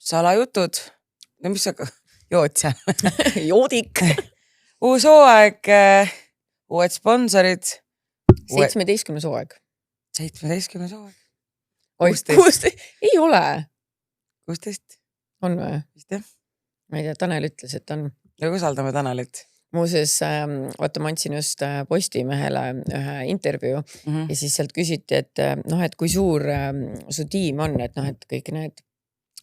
salajutud. No mis sa jood seal? Joodik. Uus hooaeg, uued sponsorid. 17. hooaeg. 17. hooaeg. 16. Ei ole. 16. On või? Vist jah. Ma ei tea, Tanel ütles, et on. Ja usaldame Tanelit. Muuseas, vaata, ma andsin just Postimehele ühe intervjuu ja siis sealt küsiti, et kui suur su tiim on, et et kõik need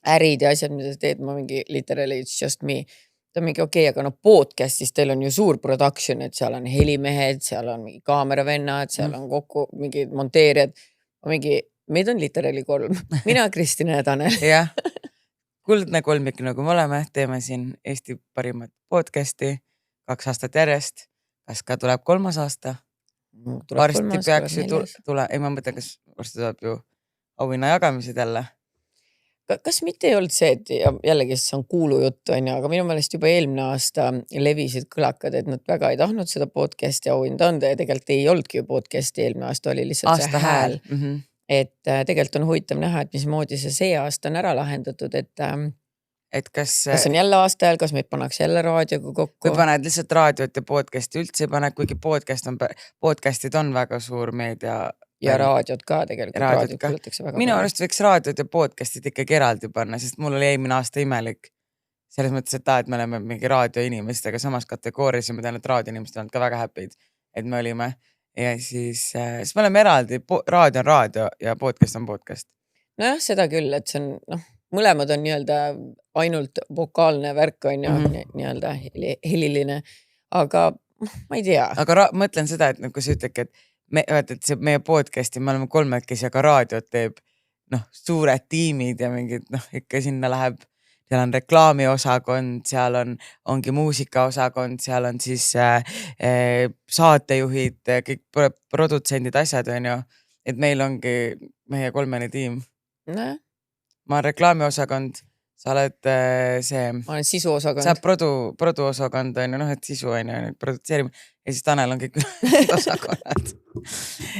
ärid ja asjad, mida sa teed, ma mingi literally it's just me. Ta on mingi okei, aga podcastis teil on ju suur production, et seal on helimehed, seal on mingi kaameravennad, seal on kokku mingi monteerijad. Meid on literally 3. Mina, Kristina ja Tanel. Jah, kuldne kolmik, nagu me oleme, teeme siin Eesti parimat podcasti 2 aastat järjest. Kas ka tuleb 3. aasta? Varsti peaks ju ei ma mõtlen, kas varsti tuleb ju auhinna jagamised jälle. Kas mitte ei olnud see, et jällegi see on kuulujuttu, aga minu meelest juba eelmine aasta levisid kõlakad, et nad väga ei tahtnud seda podcasti auhinda anda ja tegelikult ei oldki ju podcasti eelmine aasta, oli lihtsalt aasta see hääl. Et tegelikult on huvitav näha, et mismoodi see aasta on ära lahendatud, et kas on jälle aasta ajal, kas meid pannakse jälle raadioga kokku? Või paned lihtsalt raadiot ja podcasti üldse ei pane, kuigi podcastid on väga suur meedia. Ja raadiot ka tegelikult. Minu arust võiks raadiot ja podcastid ikkagi eraldi panna, sest mul oli eelmine aasta imelik. Selles mõttes, et me oleme mingi raadioinimestega samas kategoorias ja ma tean, et raadioinimesed on ka väga happy'd, et me olime. Ja siis me oleme eraldi, raadio on raadio ja podcast on podcast. Nojah, seda küll, et see on, mõlemad on nii-öelda ainult vokaalne värk on ju, nii-öelda heliline, aga ma ei tea. Aga mõtlen seda, et kui sa ütledki, et meie podcasti, me oleme 3, aga raadiot teeb suured tiimid ja mingid, ikka sinna läheb, seal on reklaamiosakond, seal ongi muusikaosakond, seal on siis saatejuhid, kõik produtsendid, asjad on ju, et meil ongi meie 3 tiim. Ma olen reklaamiosakond, sa oled see... Ma olen sisuosakond. Sa oled produosakond, on ju, et sisu on ju, produtseerime. Ja siis Tanel on kõik osakonnad.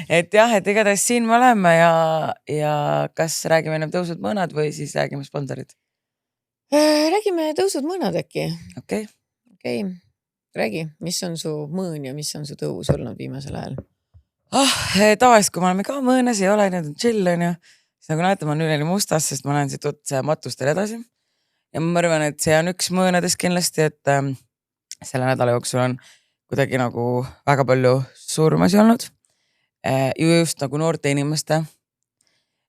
Et jah, et igatahes siin me oleme ja kas räägime ennem tõusud mõõnad või siis räägime sponsorid? Räägime tõusud mõõnad äkki. Okei. Räägi, mis on su mõõn ja mis on su tõus olnud viimasel ajal? Tavaliselt, kui me oleme ka mõõnas, ei ole, need on chill, on ju. Siis nagu näete, ma olen üleni mustas, sest ma lähen siit otse matustel edasi. Ja ma arvan, et see on üks mõõnades kindlasti, et selle nädala jooksul on kuidagi nagu väga palju surmasi olnud. Just nagu noorte inimeste.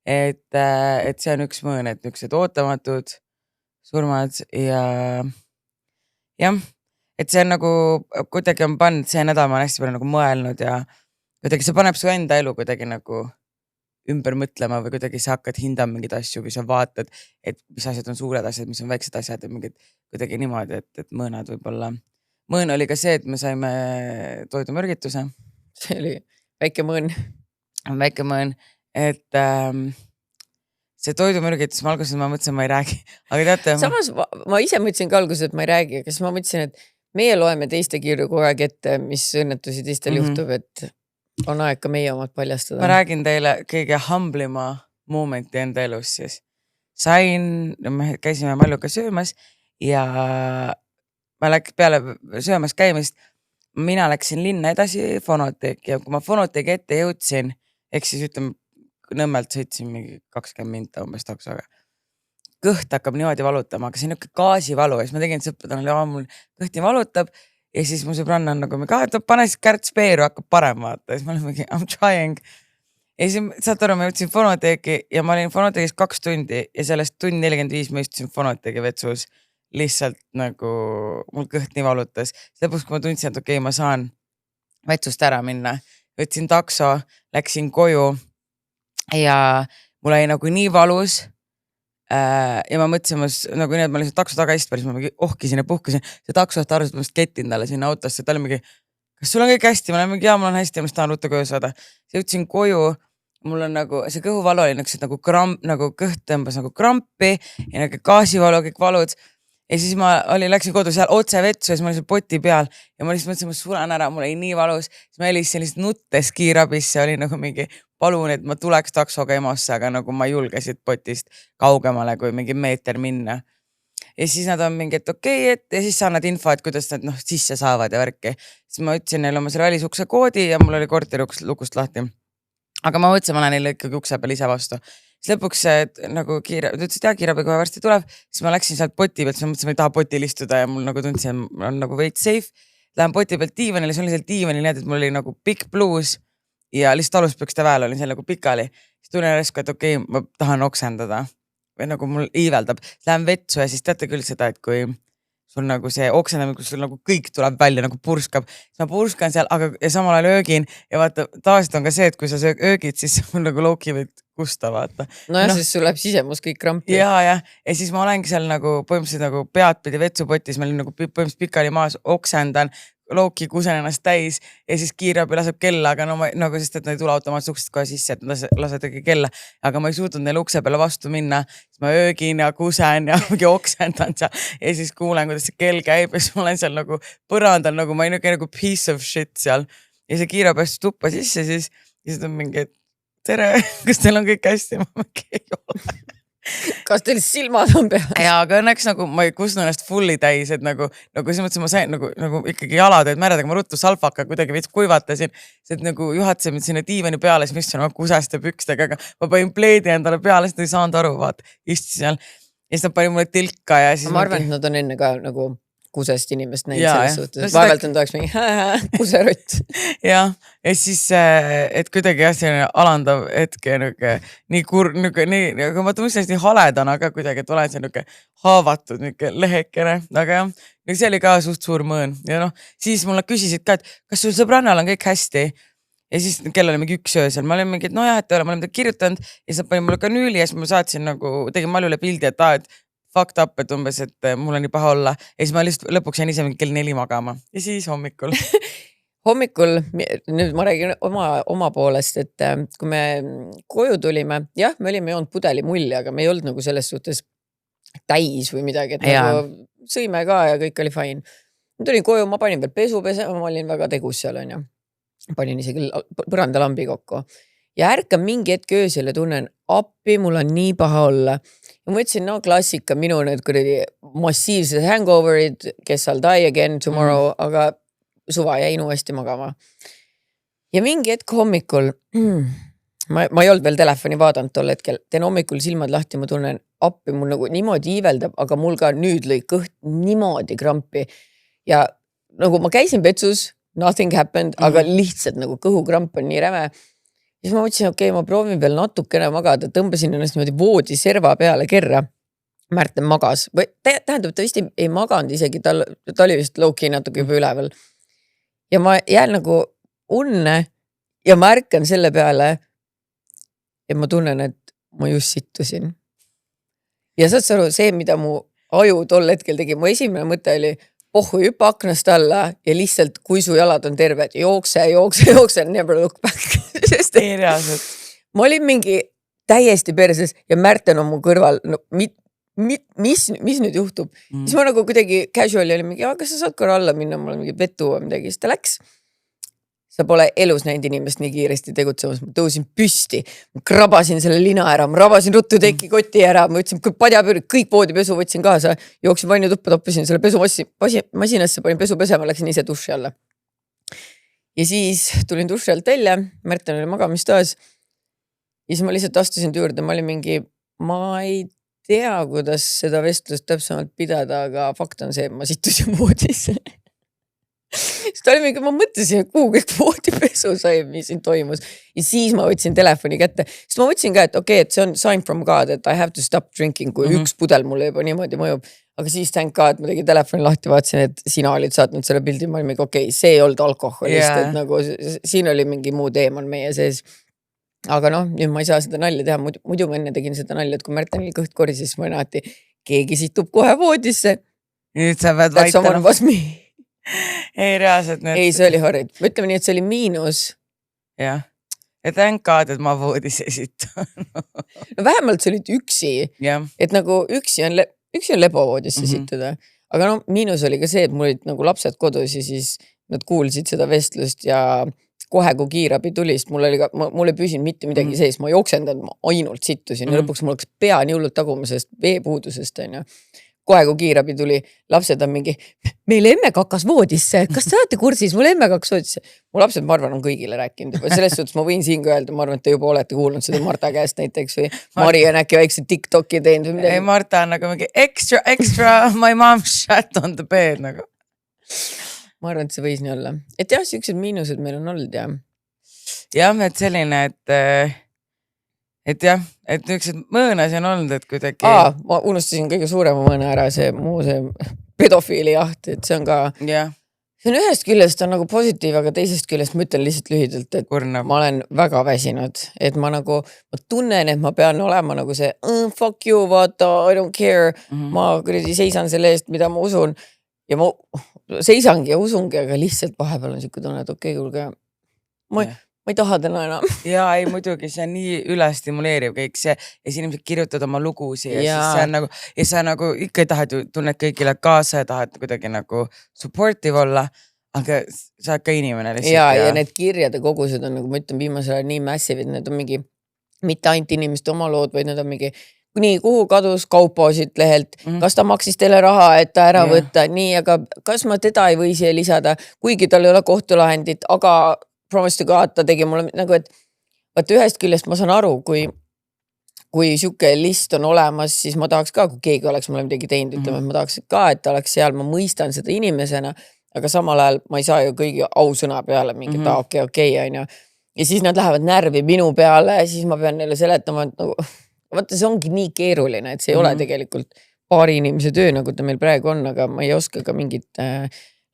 Et see on üks mõõn, et niisugused ootamatud surmad ja jah, et see on nagu kuidagi on pannud, see nädal ma olen hästi palju nagu mõelnud ja kuidagi see paneb su enda elu kuidagi nagu ümber mõtlema või kuidagi sa hakkad hindama mingid asju, kui sa vaatad, et mis asjad on suured asjad, mis on väiksed asjad ja mingid kuidagi niimoodi, et mõõnad võib-olla. Mõõn oli ka see, et me saime toidumürgituse. See oli väike mõõn. Väike mõõn, et see toidumürgitus, ma alguses ma mõtlesin, ma ei räägi. Aga teate, samas ma ise mõtlesin ka alguses, et ma ei räägi, kas ma mõtlesin, et meie loeme teiste kirju kogu aeg ette, mis õnnetusi teistel juhtub, et on aeg ka meie omad paljastada. Ma räägin teile kõige humblima momenti enda elus siis. Me käisime Malluga söömas ja ma peale söömas käimist, mina läksin linna edasi fonoteeki ja kui ma fonoteegi ette jõudsin, ehk siis ütleme, Nõmmelt sõitsin mingi 20 minta umbes taksoga. Kõht hakkab niimoodi valutama, aga see on niisugune gaasivalu ja siis ma tegin sõpradele, mul kõhti valutab ja siis mu sõbranna on nagu, pane siis kärts peeru, hakkab parem vaata. Ja siis ma olen mingi, I'm trying. Ja siis saad aru, ma jõudsin fonoteeki ja ma olin fonoteegis 2 tundi ja sellest tund 45 ma istusin fonoteegi vetsus. Lihtsalt nagu mul kõht nii valutas. Lõpuks, kui ma tundsin, et okei, ma saan vetsust ära minna. Võtsin takso, läksin koju ja mul oli nagu nii valus ja ma mõtlesin, nagu nii, et ma lihtsalt takso taga istusin, siis ma mingi ohkisin ja puhkasin. See taksost arvas, et ma kettin talle sinna autosse, ta oli mingi, kas sul on kõik hästi? Ma olen mingi, jaa, mul on hästi ja ma tahan ruttu koju saada. See jõudsin koju, mul on nagu, see kõhuvalu oli nagu kõht tõmbas nagu krampi ja nagu gaasivalu, kõik valud. ja siis ma läksin kodu seal otse vetsu ja siis ma olin seal poti peal ja ma lihtsalt mõtlesin, ma sulan ära, mul oli nii valus. Siis ma helistasin lihtsalt nuttes kiirabisse, oli nagu mingi palun, et ma tuleks taksoga EMO-sse, aga nagu ma ei julge siit potist kaugemale kui mingi meeter minna. Ja siis nad on mingi, et okei, ja siis sa annad info, et kuidas nad sisse saavad ja värki. Siis ma ütlesin neile oma selle välisukse koodi ja mul oli korteri lukust lahti. Aga ma mõtlesin, ma lähen neile ikkagi ukse peal ise vastu. Siis lõpuks nagu ütlesid, kiirabi kohe varsti tuleb, siis ma läksin sealt poti pealt, siis ma mõtlesin, ma ei taha potil istuda ja mul nagu tundsin, on nagu veits safe. Lähen poti pealt diivanile, siis oli seal diivanil nii, et mul oli nagu pikk bluus ja lihtsalt aluspükste väel olin seal nagu pikali. Siis tunnen järsku, et okei, ma tahan oksendada või nagu mul iiveldab. Lähen vetsu ja siis teate küll seda, et kui sul nagu see oksendamine, kus sul nagu kõik tuleb välja, nagu purskab. Siis ma purskan seal, aga ja samal ajal öögin ja vaata, tavaliselt on ka see, et kui sa öögid, siis mul nagu looki võid kusta, vaata. No ja siis sul läheb sisemus kõik krampi. Ja siis ma olengi seal nagu põhimõtteliselt nagu pead pidi vetsupotis, ma olin nagu põhimõtteliselt pikali maas, oksendan, looki kusen ennast täis ja siis kiirabi laseb kella, aga no ma nagu, sest et nad ei tule automaatselt uksest kohe sisse, et lasedagi kella, aga ma ei suutnud neile ukse peale vastu minna, siis ma öögin ja kusen ja oksendan seal ja siis kuulen, kuidas see kell käib ja siis ma olen seal nagu põrandal, nagu ma ei nagu piece of shit seal ja see kiirabi astus tuppa sisse siis on mingi, et tere, kas teil on kõik hästi? Ma mingi ei ole. Kas teil silmad on peal? Ja, aga õnneks nagu ma ei kusnud ennast fulli täis, et nagu siis mõtlesin, ma sain nagu ikkagi jalad, et märedega ma ruttu salfaka kuidagi veits kuivatasin, et nagu juhatasin mind sinna diivani peale, siis ma istusin kuseste pükstega, aga ma panin pleedi endale peale, sest ei saanud aru, vaat, isti seal. Ja siis nad pani mulle tilka ja siis... Ma arvan, et nad on enne ka nagu kusest inimest näinud selles suhtes. Vaevalt on toeks mingi kuserott. Ja siis, et kuidagi jah, selline alandav hetke nii aga ma tundsin nii haledana ka kuidagi, et olen see haavatud lehekene, aga jah, see oli ka suht suur mõõn. Ja siis mulle küsisid ka, et kas sul sõbrannal on kõik hästi? Ja siis kell oli mingi 1 öösel, ma olin mingi, et nojah, et ma olen midagi kirjutanud ja siis panin mulle kanüüli ja siis ma saatsin nagu, tegin Maljule pildi, et fucked up, et umbes, et mul on nii paha olla. Ja siis ma lihtsalt lõpuks jäin ise mingi kell 4 magama. Ja siis hommikul. Hommikul, nüüd ma räägin oma poolest, et kui me koju tulime, jah, me olime joonud pudeli mulli, aga me ei olnud nagu selles suhtes täis või midagi, et nagu sõime ka ja kõik oli fine. Ma tulin koju, ma panin veel pesu pesema, ma olin väga tegus seal, on ju. Panin isegi põrandalambi kokku. Ja ärkan mingi hetk öösel ja tunnen, appi, mul on nii paha olla. Ja ma ütlesin, klassika, minu need massiivsed hangoverid, kes I'll die again tomorrow, aga suva jäin uuesti magama. Ja mingi hetk hommikul, ma ei olnud veel telefoni vaadanud tol hetkel, teen hommikul silmad lahti, ma tunnen, appi, mul nagu niimoodi iiveldab, aga mul ka nüüd lõi kõht niimoodi krampi. Ja nagu ma käisin petsus, nothing happened, aga lihtsalt nagu kõhukramp on nii räme. Siis ma mõtlesin, okei, ma proovin veel natukene magada, tõmbasin ennast niimoodi voodi serva peale kerra. Märten magas. Tähendab, ta vist ei maganud isegi, ta oli vist low-key natuke juba üleval. Ja ma jään nagu unne ja ma ärkan selle peale ja ma tunnen, et ma just sittusin. Ja saad sa aru, see, mida mu aju tol hetkel tegi, mu esimene mõte oli hüppa aknast alla ja lihtsalt, kui su jalad on terved, jookse, never look back. Sest ma olin mingi täiesti perses ja Märten on mu kõrval, mis nüüd juhtub? Siis ma nagu kuidagi casuali oli mingi, kas sa saad korra alla minna, mul on mingi vetu või midagi, siis ta läks. Sa pole elus näinud inimest nii kiiresti tegutsemas, ma tõusin püsti, ma krabasin selle lina ära, ma rabasin ruttu teki koti ära, ma ütlesin, padjapööri, kõik voodipesu võtsin kaasa, jooksin vanju tuppa, toppisin selle pesu masinasse, panin pesu pesema, läksin ise duši alla. Ja siis tulin duši alt välja, Märten oli magamistoas ja siis ma lihtsalt astusin juurde, ma olin mingi, ma ei tea, kuidas seda vestlust täpsemalt pidada, aga fakt on see, et ma sittusin voodisse. Siis ta oli mingi, ma mõtlesin, et kuhu kõik voodipesu sai, mis siin toimus. Ja siis ma võtsin telefoni kätte. Siis ma võtsin ka, et okei, et see on sign from God, et I have to stop drinking, kui üks pudel mulle juba niimoodi mõjub. Aga siis thank God, ma tegin telefoni lahti, vaatasin, et sina olid saatnud selle pildi, ma olin mingi, okei, see ei olnud alkoholist, et nagu siin oli mingi muu teemal meie sees. Aga nüüd ma ei saa seda nalja teha, muidu ma enne tegin seda nalja, et kui Märtenil kõht korises, siis ma näati, keegi situb kohe voodisse. Nüüd sa pead vaitama. Ei reaalselt need... Ei, see oli horrid. Ma ütleme nii, et see oli miinus. Jah. Ja thank God, et ma voodis esitan. No vähemalt see olid üksi. Yeah. Et nagu üksi üks on lebovoodisse situda, aga no miinus oli ka see, et mul olid nagu lapsed kodus ja siis nad kuulsid seda vestlust ja kohe, kui kiirabi tuli, sest mul ei püsinud mitte midagi sees, ma jooksendan, ma ainult sittusin ja lõpuks mul oleks pea nii hullult taguma sellest veepuudusest, on ju. Kohe, kui kiirabi tuli, lapsed on mingi, meil emme kakas voodisse, kas te olete kursis, mul emme kakas voodisse. Mu lapsed, ma arvan, on kõigile rääkinud. Selles suhtes ma võin siin ka öelda, ma arvan, et te juba olete kuulnud seda Marta käest näiteks või Mari on äkki väikse TikToki teinud või midagi. Ei, Marta on nagu mingi extra, my mom shat on the bed nagu. Ma arvan, et see võis nii olla. Et jah, siuksed miinused meil on olnud ja. Jah, et selline, et jah, et niisugused mõõnas on olnud, et kuidagi... ma unustasin kõige suurema mõõna ära, see pedofiili jaht, et see on ka... Yeah. See on ühest küljest on nagu positiiv, aga teisest küljest ma ütlen lihtsalt lühidalt, et ma olen väga väsinud, et ma tunnen, et ma pean olema nagu see fuck you, vaata, I don't care, ma kuradi seisan selle eest, mida ma usun ja ma seisangi ja usungi, aga lihtsalt vahepeal on siuke tunne, et okei, kuulge, ma ei taha täna enam. Jaa, ei muidugi, see on nii ülestimuleeriv kõik see ja siis inimesed kirjutavad oma lugusi ja siis see on nagu, ja sa nagu ikka ei tahad ju tunned kõigile kaasa ja tahad kuidagi nagu supportive olla, aga sa oled ka inimene lihtsalt. Ja need kirjade kogused on, nagu ma ütlen, viimasel ajal nii massive, et need on mingi, mitte ainult inimeste oma lood, vaid need on mingi, nii, kuhu kadus Kaupo siit lehelt, kas ta maksis teile raha, et ta ära võtta, nii, aga kas ma teda ei või siia lisada, kuigi tal ei ole kohtulahendit, aga promise to God, ta tegi mulle nagu, et vaat ühest küljest ma saan aru, kui siuke list on olemas, siis ma tahaks ka, kui keegi oleks mulle midagi teinud, ütleme, et ma tahaks ka, et ta oleks seal, ma mõistan seda inimesena, aga samal ajal ma ei saa ju kõigi ausõna peale mingi, okei, on ju. Ja siis nad lähevad närvi minu peale ja siis ma pean neile seletama, et nagu, vaata, see ongi nii keeruline, et see ei ole tegelikult paari inimese töö, nagu ta meil praegu on, aga ma ei oska ka mingit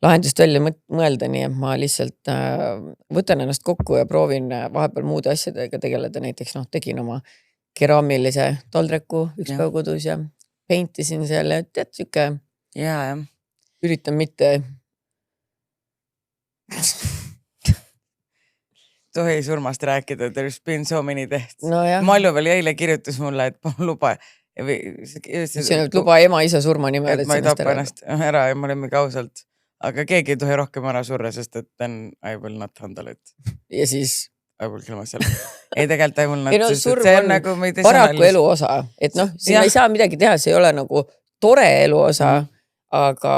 lahendust välja mõelda, nii et ma lihtsalt võtan ennast kokku ja proovin vahepeal muude asjadega tegeleda, näiteks tegin oma keraamilise taldreku üks päev kodus ja paintisin seal ja tead siuke üritan mitte tohi surmast rääkida, there's been so many deaths. No, Mallu veel eile kirjutas mulle, et luba see luba ema-isa surma niimoodi, et ma ei tapa ennast ära ja ma olen mingi ausalt. Aga keegi ei tohi rohkem ära surra, sest et then I will not handle it. Ja siis? I will kill myself. Ei tegelikult I will not. No, surm on nagu paraku elu osa. Et siin ei saa midagi teha, see ei ole nagu tore elu osa, aga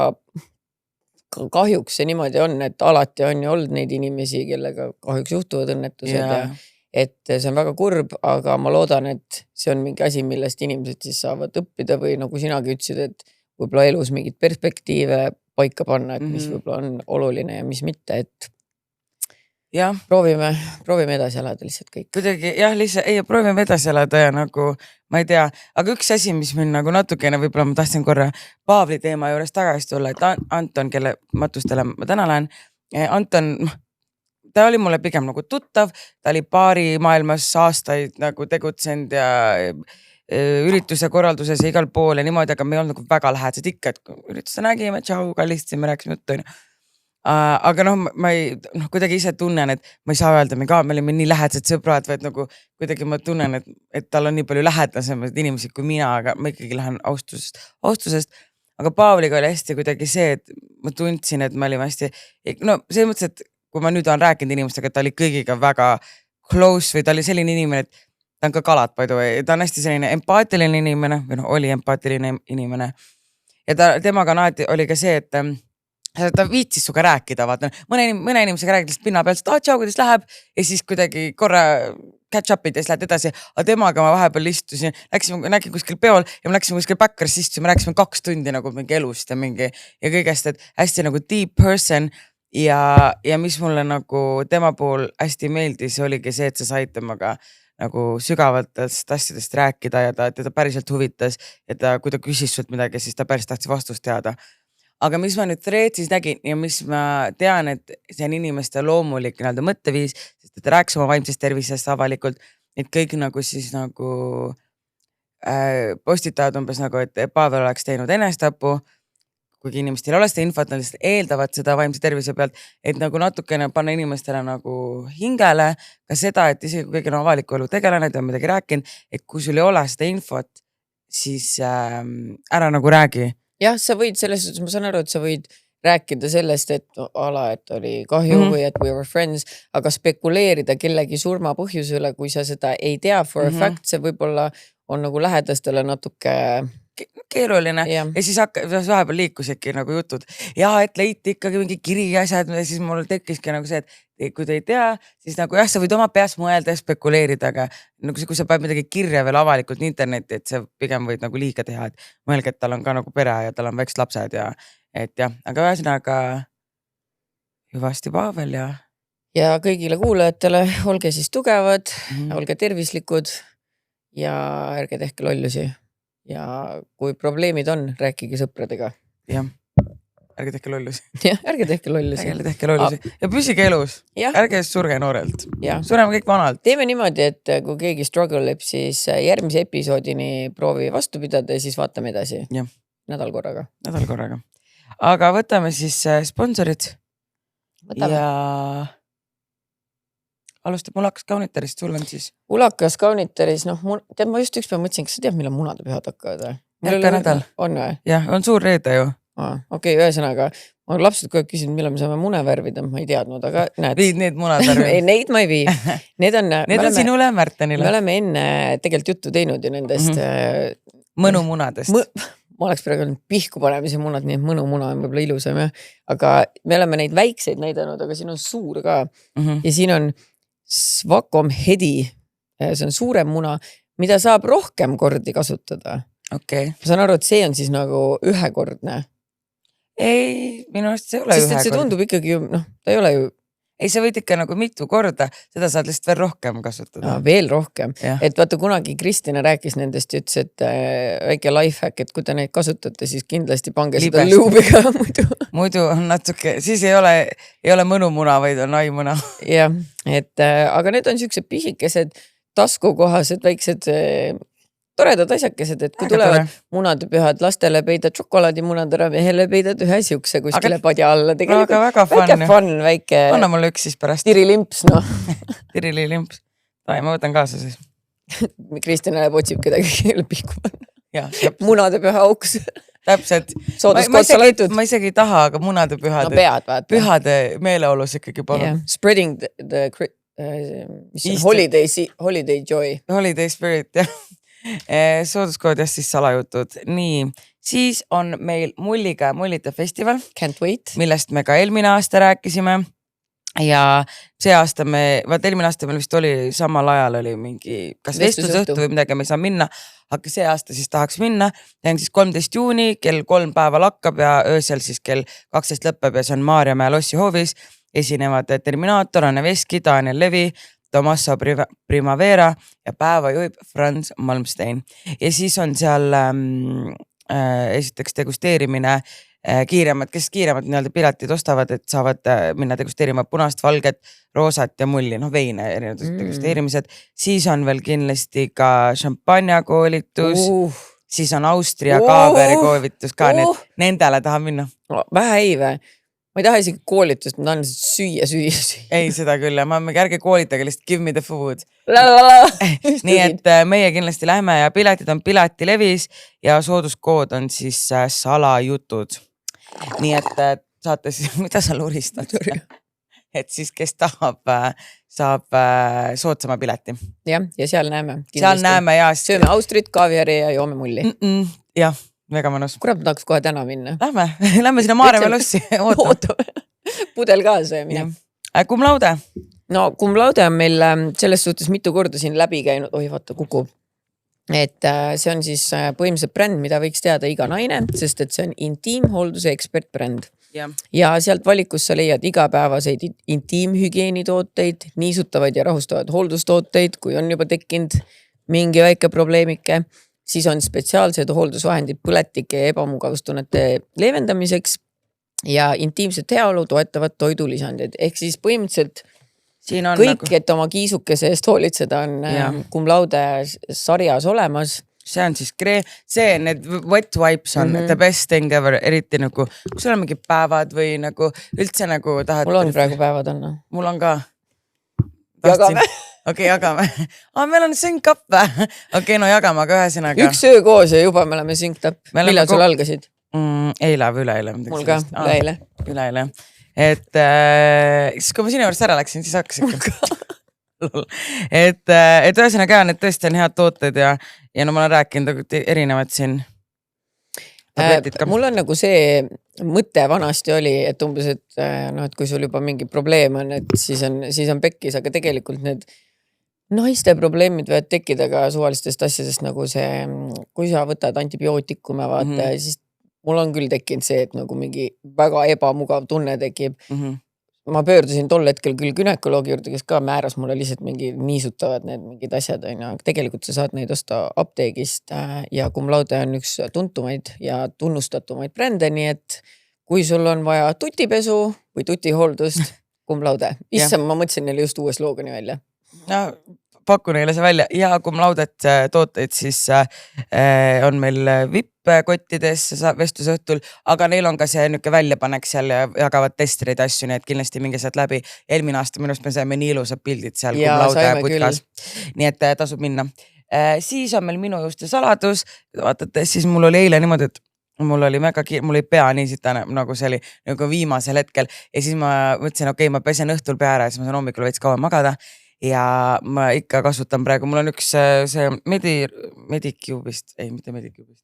kahjuks see niimoodi on, et alati on ju olnud neid inimesi, kellega kahjuks juhtuvad õnnetused ja et see on väga kurb, aga ma loodan, et see on mingi asi, millest inimesed siis saavad õppida või nagu sinagi ütlesid, et võib-olla elus mingid perspektiive paika panna, et mis võib-olla on oluline ja mis mitte, et proovime edasi elada lihtsalt kõik. Kuidagi, lihtsalt, proovime edasi elada ja nagu, ma ei tea, aga üks asi, mis mind nagu natukene, võib-olla ma tahtsin korra Paavli teema juures tagasi tulla, et Anton, kelle matustele ma täna lähen, Anton, ta oli mulle pigem nagu tuttav, ta oli paari maailmas aastaid nagu tegutsenud ja ürituse korralduses ja igal pool ja niimoodi, aga me ei olnud nagu väga lähedased ikka, et ürituse nägime, tšau, kallistasime, rääkisime juttu. Aga ma ei, kuidagi ise tunnen, et ma ei saa öelda, me olime nii lähedased sõbrad, vaid nagu kuidagi ma tunnen, et tal on nii palju lähedasemaid inimesi kui mina, aga ma ikkagi lähen austusest. Aga Paavliga oli hästi kuidagi see, et ma tundsin, et me olime hästi, selles mõttes, et kui ma nüüd olen rääkinud inimestega, et ta oli kõigiga väga close või ta oli selline inimene, et ta on ka kalat, ta on hästi selline empaatiline inimene, või oli empaatiline inimene. Ja temaga oli ka see, et ta viitsis suga rääkida, vaata, mõne inimesega rääkides pinna pealt, et tšau, kuidas läheb, ja siis kuidagi korra catch up'id ja siis lähed edasi, aga temaga ma vahepeal istusin, nägin kuskil peol ja ma läksin kuskil backerist istusime, rääkisime 2 tundi nagu mingi elust ja kõigest, et hästi nagu deep person ja mis mulle nagu tema pool hästi meeldis, oligi see, et sa said temaga nagu sügavatest asjadest rääkida ja teda päriselt huvitas ja kui ta küsis sult midagi, siis ta päris tahtis vastust teada. Aga mis ma nüüd Threadsis nägin ja mis ma tean, et see on inimeste loomulik mõtteviis, sest et rääkis oma vaimsest tervisest avalikult, et kõik nagu siis nagu postitavad umbes nagu, et Pavel oleks teinud enestapu, kuigi inimestel ei ole seda infot, nad lihtsalt eeldavad seda vaimse tervise pealt, et nagu natukene panna inimestele nagu hingele ka seda, et isegi kui keegi on avaliku elu tegelane, ta on midagi rääkinud, et kui sul ei ole seda infot, siis ära nagu räägi. Jah, sa võid selles suhtes, ma saan aru, et sa võid rääkida sellest, et et oli kahju või et we were friends, aga spekuleerida kellegi surma põhjuse üle, kui sa seda ei tea for a fact, see võib-olla on nagu lähedastele natuke keeruline ja siis vahepeal liikusidki nagu jutud ja et leiti ikkagi mingi kiri ja asjad ja siis mul tekkiski nagu see, et kui te ei tea, siis nagu jah, sa võid oma peas mõelda ja spekuleerida, aga nagu see, kui sa paned midagi kirja veel avalikult internetti, et see pigem võid nagu liiga teha, et mõelge, et tal on ka nagu pere ja tal on väiksed lapsed ja et jah, aga ühesõnaga hüvasti Pavel ja kõigile kuulajatele, olge siis tugevad, olge tervislikud ja ärge tehke lollusi. Ja kui probleemid on, rääkige sõpradega. Jah, ärge tehke lollusi. Jah, ärge tehke lollusi. Ärge tehke lollusi. Ja püsige elus. Ärge surge noorelt. Sureme kõik vanalt. Teeme niimoodi, et kui keegi struggle-eb, siis järgmise episoodini proovi vastu pidada ja siis vaatame edasi. Nädal korraga. Aga võtame siis sponsorid. Ja alustab Ulakas Kauniterist, sul on siis? Ulakas Kauniteris, tead, ma just ükspäev mõtlesin, kas sa tead, millal munadepühad hakkavad või? Jätka nädal. On või? Jah, on suur reede ju. Okei, ühesõnaga, ma lapsed kogu aeg küsinud, millal me saame mune värvida, ma ei teadnud, aga näed. Viid need munad värvida? Ei, neid ma ei vii. Need on sinule Märtenile. Me oleme enne tegelikult juttu teinud ju nendest mõnumunadest. Ma oleks praegu pihku panemise munad, nii et mõnumuna on võib-olla ilusam, aga me oleme neid väikseid näidanud, aga siin on suur ka ja siin on Svakom Hedi, see on suurem muna, mida saab rohkem kordi kasutada. Okay. Ma saan aru, et see on siis nagu ühekordne. Ei, minu arust see ei ole ühekordne. Sest see tundub ikkagi ju, ta ei ole ju. Ei, sa võid ikka nagu mitu korda, seda saad lihtsalt veel rohkem kasutada. Veel rohkem. Et vaata kunagi Kristina rääkis nendest ja ütles, et väike lifehack, et kui te neid kasutate, siis kindlasti pange seda luubiga muidu. Muidu on natuke, siis ei ole mõnumuna, vaid on aimuna. Jah, aga need on siuksed pisikesed taskukohased väiksed toredad asjakesed, et kui tulevad munadepühad, lastele peidad šokolaadimunad ära, mehele peidad ühe siukse kuskile padja alla. Väga fun, väike. Anna mulle üks siis pärast. Tirilimps, Tirilimps. Ma võtan kaasa siis. Kristina läheb otsib kedagi keele pihku panna. Munadepüha auks. Täpselt. Ma isegi ei taha, aga munadepühad. No pead, vaata. Pühade meeleolus ikkagi palun. Spreading the holiday joy. Holiday spirit, jah. Sooduskood ja siis salajutud. Nii, siis on meil Mulliga Mullite festival. Can't wait. Millest me ka eelmine aasta rääkisime. Ja see aasta eelmine aasta meil vist oli samal ajal oli mingi kas vestlusõhtu või midagi, me ei saa minna. Aga see aasta siis tahaks minna. See on siis 13. juuni, kell 3 päeval hakkab ja öösel siis kell 12 lõppeb ja see on Maarjamäe Lossi hoovis. Esinevad Terminaator, Anne Veski, Daniel Levi, Tomasso Primavera ja päeva juhib Franz Malmstein. Ja siis on seal esiteks degusteerimine kiiremad, kes kiiremad nii-öelda piletid ostavad, et saavad minna degusteerima punast, valget, roosat ja mulli, veine erinevad degusteerimised. Siis on veel kindlasti ka šampanja koolitus, siis on Austria kaaberi koolitus ka, nendele tahan minna. Vähe ei või? Ma ei taha isegi koolitust, ma tahan süüa. Ei, seda küll, ma ärge koolitage, lihtsalt give me the food. Nii et meie kindlasti lähme ja piletid on Piletilevis ja sooduskood on siis salajutud. Nii et saate siis, mida sa luristad? Et siis kes tahab, saab soodsama pileti. Ja seal näeme. Seal näeme ja. Sööme Austrit, kaaviari ja joome mulli. Jah. Väga mõnus. Kurat, ma tahaks kohe täna minna. Lähme sinna Maarjamäe Lossi. Ootame. Pudel kaasa ja mine. Cum laude? No cum laude on meil selles suhtes mitu korda siin läbi käinud. Oi, vaata, kukub. Et see on siis põhimõtteliselt bränd, mida võiks teada iga naine, sest et see on intiimhoolduse ekspert bränd. Ja sealt valikus sa leiad igapäevaseid intiimhügieenitooteid, niisutavaid ja rahustavaid hooldustooteid, kui on juba tekkinud mingi väike probleemike. Siis on spetsiaalsed hooldusvahendid põletike ja ebamugavustunnete leevendamiseks ja intiimset heaolu toetavad toidulisandid. Ehk siis põhimõtteliselt siin on kõik, et oma kiisukese eest hoolitseda on cum laude sarjas olemas. See on siis need wet wipes on the best thing ever, eriti nagu, kui sul on mingi päevad või nagu üldse nagu tahad. Mul on praegu päevad on. Mul on ka. Jagame. Okei, jagame. Meil on sync up või? Okei, no jagame, aga ühesõnaga. Üks öö koos ja juba me oleme synced up. Millal sul algasid? Eile või üleeile. Mul ka, üleeile. Üleeile. Et siis kui ma sinu juurest ära läksin, siis hakkas ikka. et ühesõnaga need tõesti on head tooted ja no ma olen rääkinud erinevad siin tabletid ka. Mul on nagu see mõte vanasti oli, et umbes, et kui sul juba mingi probleem on, et siis on pekkis, aga tegelikult need naiste probleemid võivad tekkida ka suvalistest asjadest nagu see, kui sa võtad antibiootikume vaata, siis mul on küll tekkinud see, et nagu mingi väga ebamugav tunne tekib. Ma pöördusin tol hetkel küll günekoloogi juurde, kes ka määras mulle lihtsalt mingi niisutavad need mingid asjad, aga tegelikult sa saad neid osta apteegist ja Cum Laude on üks tuntumaid ja tunnustatumaid brände, nii et kui sul on vaja tutipesu või tutihooldust, Cum Laude. Issam, ma mõtlesin neile just uue sloogani välja. No, paku neile see välja ja Cum Laudet tooteid siis on meil VIP-kottides vestluse õhtul, aga neil on ka see niuke väljapanek seal ja jagavad testerid asju, nii et kindlasti minge sealt läbi. Eelmine aasta minust me saime nii ilusad pildid seal Cum Laude putkas. Nii et tasub minna. Siis on meil minu juuste saladus. Vaatate, siis mul oli eile niimoodi, et mul oli pea nii sitane, nagu see oli nagu viimasel hetkel ja siis ma mõtlesin, okei, ma pesen õhtul pea ära ja siis ma saan hommikul veits kaua magada. Ja ma ikka kasutan praegu, mul on üks see Medicubist, ei mitte Medicubist.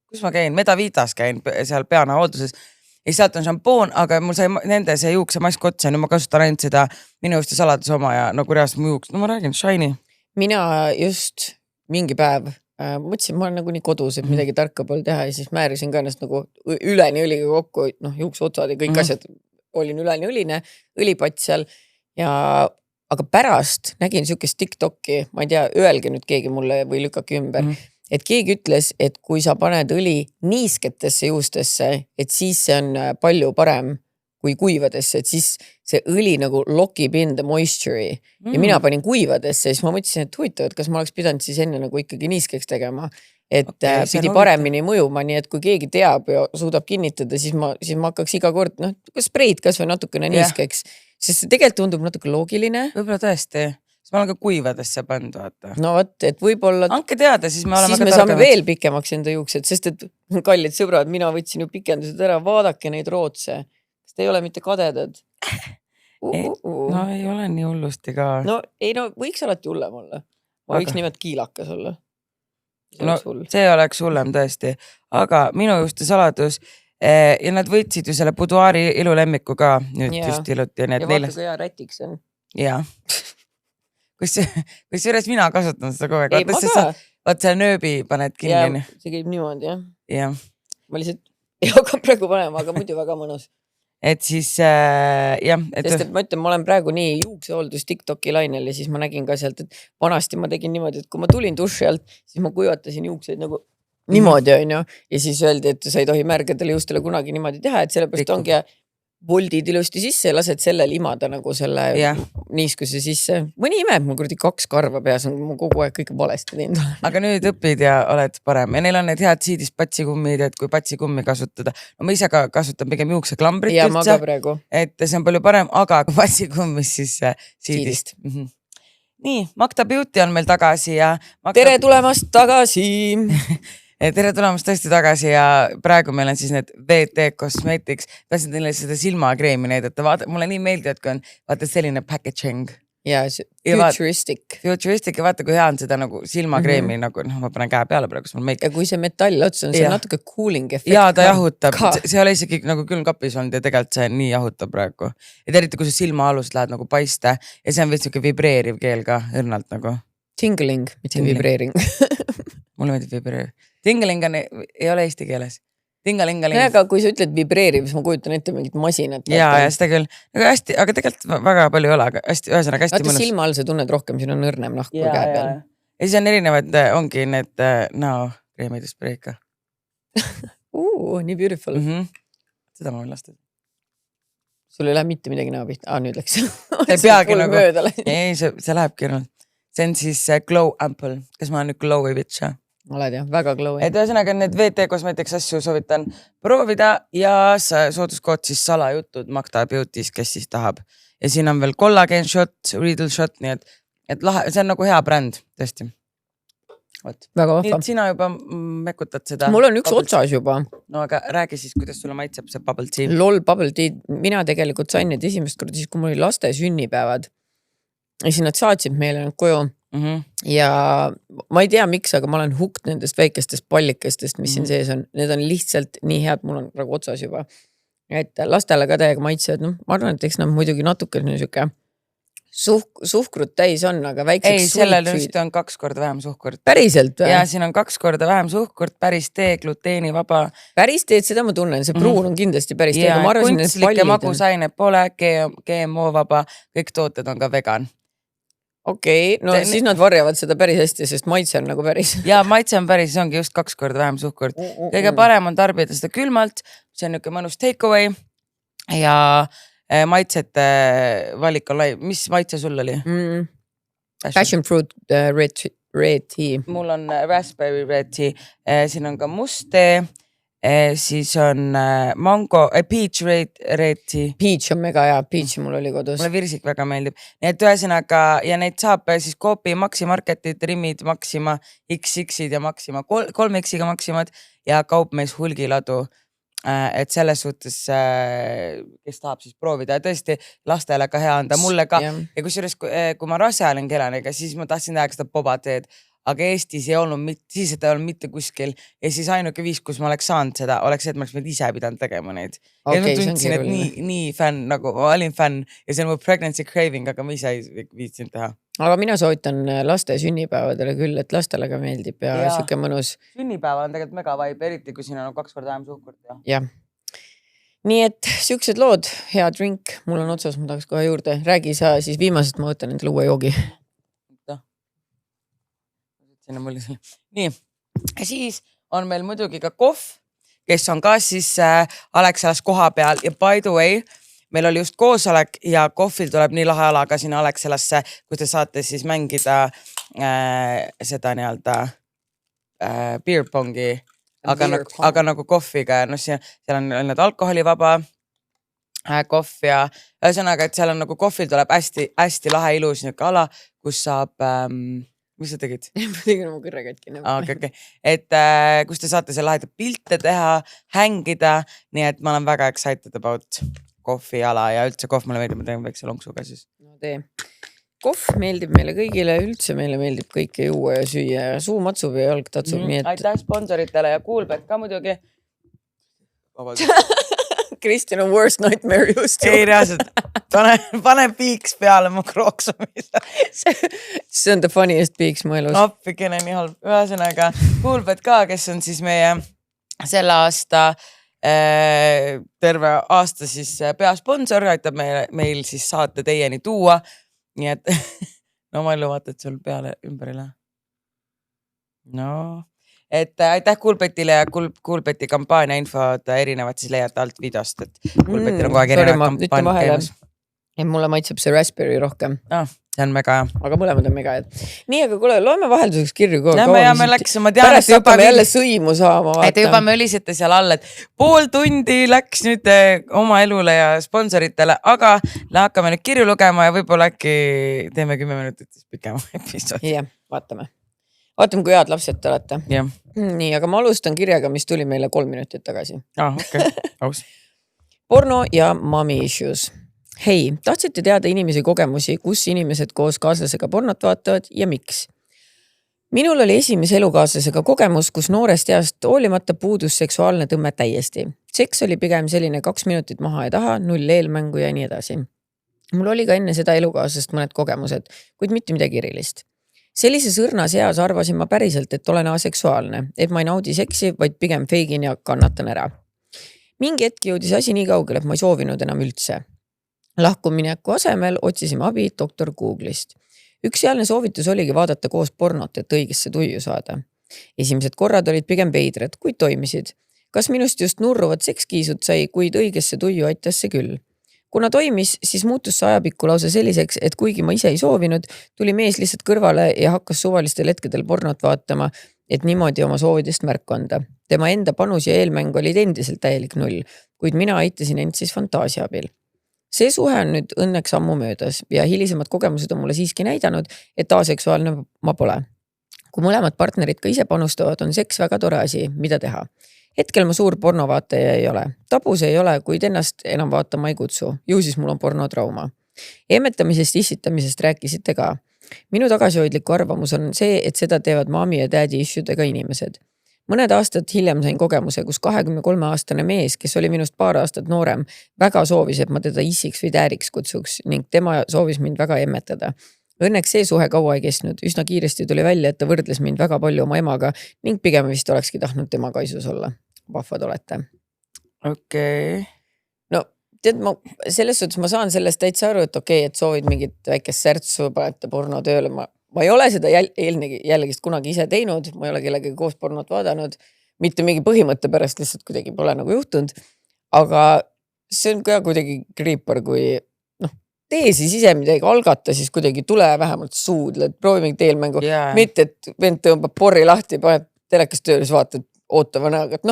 Kus ma käin? Medavitas käin seal peana hoolduses ja sealt on šampoon, aga mul sai nende see juukse mask otsa, nüüd ma kasutan ainult seda minu juuste saladus oma ja nagu reaalselt mu juuks, no ma räägin, shiny. Mina just mingi päev mõtlesin, ma olen nagu nii kodus, et midagi tarka pool teha ja siis määrisin ka ennast nagu üleni õliga kokku, juukse otsad ja kõik asjad olin üleni õline, õlipatt seal ja aga pärast nägin siukest TikToki, ma ei tea, öelge nüüd keegi mulle või lükake ümber, et keegi ütles, et kui sa paned õli niisketesse juustesse, et siis see on palju parem kui kuivadesse, et siis see õli nagu lokib in the moisture ja mina panin kuivadesse, siis ma mõtlesin, et huvitav, et kas ma oleks pidanud siis enne nagu ikkagi niiskeks tegema, et pidi paremini mõjuma, nii et kui keegi teab ja suudab kinnitada, siis ma hakkaks iga kord, spreid kas või natukene niiskeks. Sest see tegelikult tundub natuke loogiline. Võib-olla tõesti. Siis ma olen ka kuivadesse pannud, vaata. No võt, et võib-olla... Anke teada, siis me oleme siis me saame veel pikemaks enda juuksed, sest et kallid sõbrad, mina võtsin ju pikendused ära, vaadake neid rootse. Kas te ei ole mitte kadedad? No ei ole nii hullusti ka. No võiks alati hullem olla. Võiks nimelt kiilakas olla. See oleks hullem tõesti. Aga minu juuste saladus... Ja nad võitsid ju selle Boudoiri ilulemmiku ka nüüd just iluti. Ja vaata, kui hea rätiks on. Jaa. Kus üles mina kasutan seda kogu aeg. Ei, ma ka. Vaat see nööbi paned kinni. Ja see käib niimoodi, jah. Jah. Ma lihtsalt ei hakka praegu panema, aga muidu väga mõnus. Et siis, jah. Sest et ma ütlen, ma olen praegu nii juuksehooldus TikToki lainel ja siis ma nägin ka sealt, et vanasti ma tegin niimoodi, et kui ma tulin duši alt, siis ma kuivatasin juukseid nagu niimoodi on ju. Ja siis öeldi, et sa ei tohi märgadele juustele kunagi niimoodi teha, et sellepärast ongi voldid ilusti sisse ja lased sellel imada nagu selle niiskuse sisse. Mõni ime, mul kuradi 2 karva peas on kogu aeg kõik valesti teinud. Aga nüüd õpid ja oled parem. Ja neil on need head siidist patsikummid, et kui patsikummi kasutada. No ma ise ka kasutan pigem juukseklambrit ja üldse. Ja ma ka praegu. Et see on palju parem, aga kui patsikummis siis siidist. Nii, Magda Beauty on meil tagasi ja... Tere tulemast tagasi! Tere tulemast tõesti tagasi ja praegu meil on siis need VT Cosmetics. Tahtsin teile seda silmakreemi näidata. Mulle nii meeldib, et kui on vaata selline packaging. Ja futuristic. Futuristic ja vaata, kui hea on seda nagu silmakreemi, nagu ma panen käe peale praegu, kus mul meik. Ja kui see metall ots on, see on natuke cooling effect. Ja ta jahutab. See oli isegi nagu külmkapis olnud ja tegelikult see nii jahutab praegu. Ja eriti, kui see silma alus lähed nagu paiste ja see on vist niuke vibreeriv keel ka õrnalt nagu. Tingling, mitte vibreering. Mulle meeldib vibreeriv. Tingling ei ole eesti keeles. Tingalingaling. Aga kui sa ütled vibreeriv, siis ma kujutan ette mingit masinat. Ja seda küll. Aga tegelikult väga palju ei ole, aga ühesõnaga hästi mõnus. Silma all sa tunned rohkem, siin on õrnem nahk kui käe peal. Ja siis on erinevad, ongi need näokreemid ja spreika. Nii beautiful. Seda ma võin lasta. Sul ei lähe mitte midagi näo pihta. Nüüd läks. See peagi nagu. Ei, see lähebki ainult. See on siis Glow Ample. Kas ma olen nüüd Glowy bitch? Oled jah, väga glowy. Et ühesõnaga need VT Cosmetics asju soovitan proovida ja sooduskood siis salajutud Magda Beauty's, kes siis tahab. Ja siin on veel collagen shot, riddle shot, nii et et see on nagu hea bränd, tõesti. Väga nii, vahva. et sina juba mekutad seda. Mul on üks otsas juba. No aga räägi siis, kuidas sulle maitseb see bubble tea. Lol bubble tea. Mina tegelikult sain need esimest korda siis, kui mul oli laste sünnipäevad. Ja siis nad saatsid meile need koju. Ja ma ei tea miks, aga ma olen hooked nendest väikestest pallikestest, mis siin sees on. Need on lihtsalt nii head, mul on praegu otsas juba. Et lastele ka täiega maitsevad. No, ma arvan, et eks nad muidugi natuke niisugune suhkrut täis on, aga väikseks ei, sellel just on 2 korda vähem suhkurt. Päriselt või? Ja siin on 2 korda vähem suhkurt, päris tee, gluteeni vaba. Päris teed, seda ma tunnen, see pruun on kindlasti päris tee. Ja kunstlikke magusaine pole, GMO vaba, kõik tooted on ka vegan. Okei, no siis nad varjavad seda päris hästi, sest maitse on nagu päris. Ja maitse on päris, see ongi just 2 korda vähem suhkurt. Kõige parem on tarbida seda külmalt, see on niuke mõnus takeaway ja maitsete valik on lai. Mis maitse sul oli? Passion fruit red tea. Mul on raspberry red tea. Siin on ka must tee. Siis on mango, peach red tea. Peach on mega hea, peach mul oli kodus. Mulle virsik väga meeldib. Nii et ühesõnaga, ja neid saab siis Coopi, Maxi Marketit, Rimid, Maxima, XX-id ja Maxima, 3X-iga Maximad ja Kaupmees hulgiladu. Et selles suhtes, kes tahab siis proovida ja tõesti lastele ka hea anda, mulle ka. Ja kusjuures, kui ma rase olen kelanega, siis ma tahtsin teha seda bobateed, aga Eestis ei olnud, siis et ei olnud mitte kuskil ja siis ainuke viis, kus ma oleks saanud seda, oleks see, et ma oleks ise pidanud tegema neid. Ja ma tundsin, et nii fänn, nagu ma olin fänn ja see on mu pregnancy craving, aga ma ise ei viitsinud teha. Aga mina soovitan laste sünnipäevadele küll, et lastele ka meeldib ja siuke mõnus. Sünnipäeval on tegelikult mega vibe, eriti kui siin on 2 korda vähem suhkurt. Ja. Nii et siuksed lood, hea drink, mul on otsas, ma tahaks kohe juurde. Räägi sa siis viimasest, ma võtan endale uue joogi. Nii, siis on meil muidugi ka kohv, kes on ka siis Alexelas koha peal ja by the way, meil oli just koosolek ja kohvil tuleb nii lahe ala ka sinna Alexelasse, kus te saate siis mängida seda nii-öelda beer pongi, aga nagu kohviga, no seal on need alkoholivaba kohv ja ühesõnaga, et seal on nagu kohvil tuleb hästi lahe ilus niuke ala, kus saab mis sa tegid? Ma tegin oma kõrre katki. Okay. Et kus te saate seal lahedad pilte teha, hängida, nii et ma olen väga excited about kohviala ja üldse kohv mulle meeldib, ma teen väikse lonksuga siis. No tee. Kohv meeldib meile kõigile, üldse meile meeldib kõike juua ja süüa ja suu matsub ja jalg tatsub. Nii et... Aitäh sponsoritele ja Coolbet ka muidugi. Kristjan on worst nightmare just. Ei reaalselt, pane piiks peale mu krooksumise. See on the funniest piiks mu elus. Appikene nii halb. Ühesõnaga Coolbet ka, kes on siis meie selle aasta, terve aasta siis peasponsor, aitab meil siis saate teieni tuua. Nii et, no ma elu vaata, et sul peale ümber ei lähe. No... Et aitäh Coolbetile ja Coolbeti kampaania infod erinevad siis leiate alt videost, et Coolbetil on kogu aeg erinevad kampaania käimas. Ja mulle maitseb see raspberry rohkem. See on mega hea. Aga mõlemad on mega head. Nii, aga kuule, loeme vahelduseks kirju. Me läks, ma tean, pärast hakkame jälle sõimu saama. Et juba me õlisite seal all, et pool tundi läks nüüd oma elule ja sponsoritele, aga hakkame nüüd kirju lugema ja võib-olla äkki teeme 10 minutit pikema episoodi. Jah, vaatame, kui head lapsed te olete. Yeah. Nii, aga ma alustan kirjaga, mis tuli meile 3 minutit tagasi. Okay. Aus. Porno ja mommy issues. Hei, tahtsite teada inimesi kogemusi, kus inimesed koos kaaslasega pornot vaatavad ja miks? Minul oli esimese elukaaslasega kogemus, kus noorest east hoolimata puudus seksuaalne tõmme täiesti. Seks oli pigem selline 2 minutit maha ja taha, 0 eelmängu ja nii edasi. Mul oli ka enne seda elukaaslast mõned kogemused, kuid mitte midagi erilist. Sellises õrnas eas arvasin ma päriselt, et olen aseksuaalne, et ma ei naudi seksi, vaid pigem feigin ja kannatan ära. Mingi hetk jõudis asi nii kaugele, et ma ei soovinud enam üldse. Lahkumineku asemel otsisime abi doktor Google'ist. Üks sealne soovitus oligi vaadata koos pornot, et õigesse tuju saada. Esimesed korrad olid pigem veidrad, kuid toimisid. Kas minust just nurruvad sekskiisud sai, kuid õigesse tuju aitas see küll. Kuna toimis, siis muutus see ajapikku lause selliseks, et kuigi ma ise ei soovinud, tuli mees lihtsalt kõrvale ja hakkas suvalistel hetkedel pornot vaatama, et niimoodi oma soovidest märku anda. Tema enda panus ja eelmäng olid endiselt täielik 0, kuid mina aitasin end siis fantaasia abil. See suhe on nüüd õnneks ammu möödas ja hilisemad kogemused on mulle siiski näidanud, et aseksuaalne ma pole. Kui mõlemad partnerid ka ise panustavad, on seks väga tore asi, mida teha. Hetkel ma suur pornovaataja ei ole. Tabus ei ole, kuid ennast enam vaatama ei kutsu. Ju siis mul on pornotrauma. Emmetamisest, issitamisest rääkisite ka. Minu tagasihoidliku arvamus on see, et seda teevad mami ja daddy issuedega inimesed. Mõned aastad hiljem sain kogemuse, kus 23-aastane mees, kes oli minust paar aastat noorem, väga soovis, et ma teda issiks või dääriks kutsuks ning tema soovis mind väga emmetada. Õnneks see suhe kaua ei kestnud. Üsna kiiresti tuli välja, et ta võrdles mind väga palju oma emaga ning pigem vist olekski tahtnud tema kaisus olla. Vahvad olete. Okei. No, tead, selles suhtes ma saan sellest täitsa aru, et okei, et soovid mingit väikest särtsu, panete porno tööle. Ma ei ole seda jällegist kunagi ise teinud, ma ei ole kellegagi koos pornot vaadanud, mitte mingi põhimõtte pärast, lihtsalt kuidagi pole nagu juhtunud, aga see on ka kuidagi kriipar, kui tee siis ise midagi algata, siis kuidagi tule vähemalt suudle, proovi mingit eelmängu, mitte et vend tõmbab porri lahti, paneb telekas tööle, siis vaatad ootava näoga, et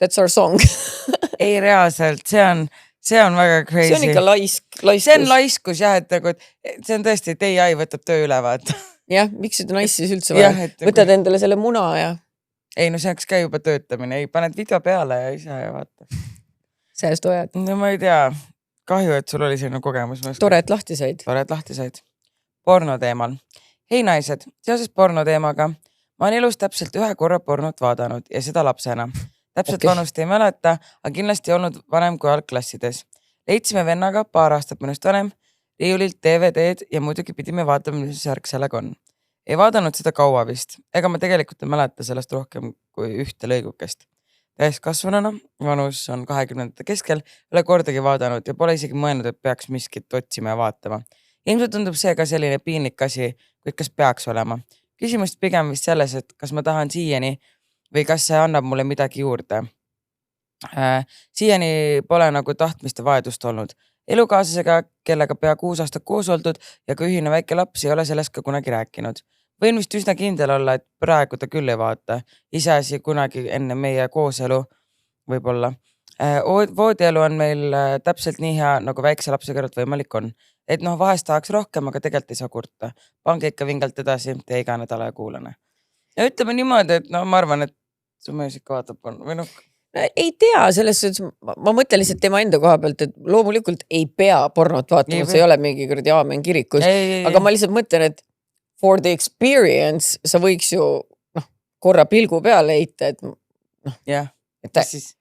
that's our song. Ei reaalselt, see on väga crazy. See on ikka laiskus. See on laiskus jah, et see on tõesti, et AI võtab töö üle, vaata. Jah, miks seda naist siis üldse vaja? Võtad endale selle muna ja... Ei, no see oleks ka juba töötamine. Ei, paned video peale ja ise ja vaata. Säästu ajad. No ma ei tea. Kahju, et sul oli selline kogemus. Tore, et lahti said. Porno teemal. Hei naised, seoses porno teemaga. Ma olen elus täpselt ühe korra pornot vaadanud ja seda lapsena. Täpselt vanust ei mäleta, aga kindlasti olnud vanem kui algklassides. Leidsime vennaga paar aastat minust vanem, riiulilt DVD-d ja muidugi pidime vaatama, mis särk sellega on. Ei vaadanud seda kaua vist, ega ma tegelikult ei mäleta sellest rohkem kui ühte lõigukest. Täiskasvanuna, vanus on 20. keskel, ole kordagi vaadanud ja pole isegi mõelnud, et peaks miskit otsima ja vaatama. Ilmselt tundub see ka selline piinlik asi, kuid kas peaks olema. Küsimust pigem vist selles, et kas ma tahan siiani või kas see annab mulle midagi juurde. Siiani pole nagu tahtmist ja vajadust olnud. Elukaaslasega, kellega pea 6 aastat koos oldud ja kui ühine väike laps ei ole sellest ka kunagi rääkinud. Võin vist üsna kindel olla, et praegu ta küll ei vaata. Iseasi kunagi enne meie kooselu võib-olla. Voodielu on meil täpselt nii hea, nagu väikse lapse kõrvalt võimalik on. Et vahest tahaks rohkem, aga tegelikult ei saa kurta. Pange ikka vingalt edasi, tee iga nädala ja kuulane. Ja ütleme niimoodi, et ma arvan, et su mees ikka vaatab või Ei tea, selles suhtes, ma mõtlen lihtsalt tema enda koha pealt, et loomulikult ei pea pornot vaatama, see ei ole mingi kuradi aamen kirikus, aga ma lihtsalt mõtlen, et for the experience sa võiks ju korra pilgu peale heita, et siis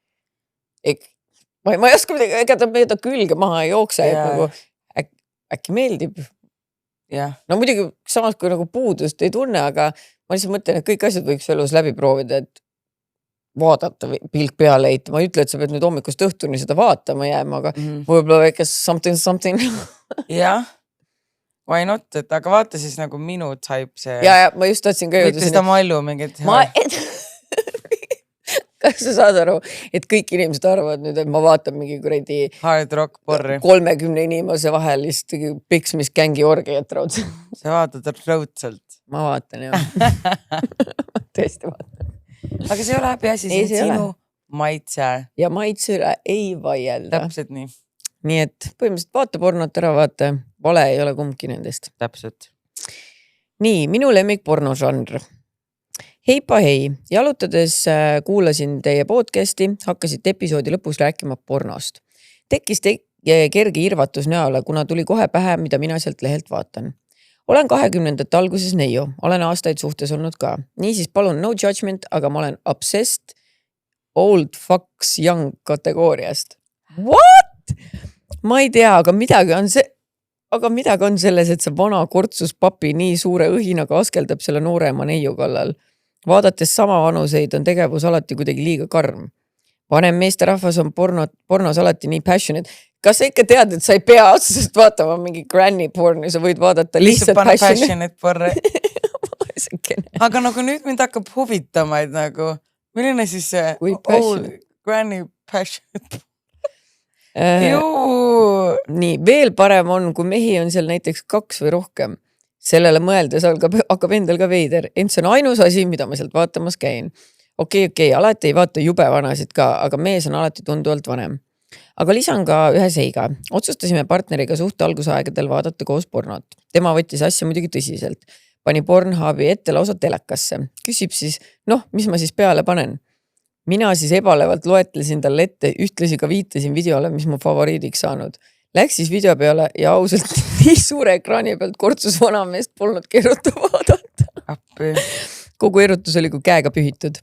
ma ei oska midagi, ega ta mööda külge maha ei jookse, et nagu äkki meeldib. No muidugi samas kui nagu puudust ei tunne, aga ma lihtsalt mõtlen, et kõik asjad võiks elus läbi proovida, et vaadata pilk peale heita. Ma ei ütle, et sa pead nüüd hommikust õhtuni seda vaatama jääma, aga võib-olla väike something. Jah, why not, et aga vaata siis nagu minu type see. Ja ma just tahtsin ka jõuda. Mitte seda mallu mingit. Kas sa saad aru, et kõik inimesed arvavad nüüd, et ma vaatan mingi kuradi hard rock porri 30 inimese vahelist piksmisgängi orgiat raud. Sa vaatad raudselt. Ma vaatan, jah. Tõesti vaatan. Aga see ei ole häbi asi, see on sinu maitse. Ja maitse üle ei vaielda. Täpselt nii. Nii et põhimõtteliselt vaata pornot ära, vaata. Vale ei ole kumbki nendest. Täpselt. Nii, minu lemmik pornožanr. Heipa hei, jalutades kuulasin teie podcasti, hakkasite episoodi lõpus rääkima pornost. Tekkis kerge irvatus näole, kuna tuli kohe pähe, mida mina sealt lehelt vaatan. Olen 20. alguses neiu, olen aastaid suhtes olnud ka. Niisiis palun no judgment, aga ma olen obsessed old fucks young kategooriast. What? Ma ei tea, aga midagi on selles, et see vana kortsus papi nii suure õhinaga askeldab selle noorema neiu kallal. Vaadates sama vanuseid on tegevus alati kuidagi liiga karm. Vanem meesterahvas on pornos alati nii passionate. Kas sa ikka tead, et sa ei pea otseselt vaatama mingi granny porni, sa võid vaadata lihtsalt passionate porni. Aga nagu nüüd mind hakkab huvitama, et nagu, milline siis see old granny passionate Nii, veel parem on, kui mehi on seal näiteks 2 või rohkem. Sellele mõeldes hakkab endal ka veider. Ent see on ainus asi, mida ma sealt vaatamas käin. Okei, alati ei vaata jube vanasid ka, aga mees on alati tunduvalt vanem. aga lisan ka ühe seiga. Otsustasime partneriga suhte algusaegadel vaadata koos pornot. Tema võttis asja muidugi tõsiselt. Pani Pornhubi ette lausa telekasse. Küsib siis, mis ma siis peale panen? Mina siis ebalevalt loetlesin talle ette, ühtlasi ka viitasin videole, mis mu favoriidiks saanud. Läks siis video peale ja ausalt nii suure ekraani pealt kortsus vanameest polnud keerutu vaadata. Appi. Kogu erutus oli kui käega pühitud.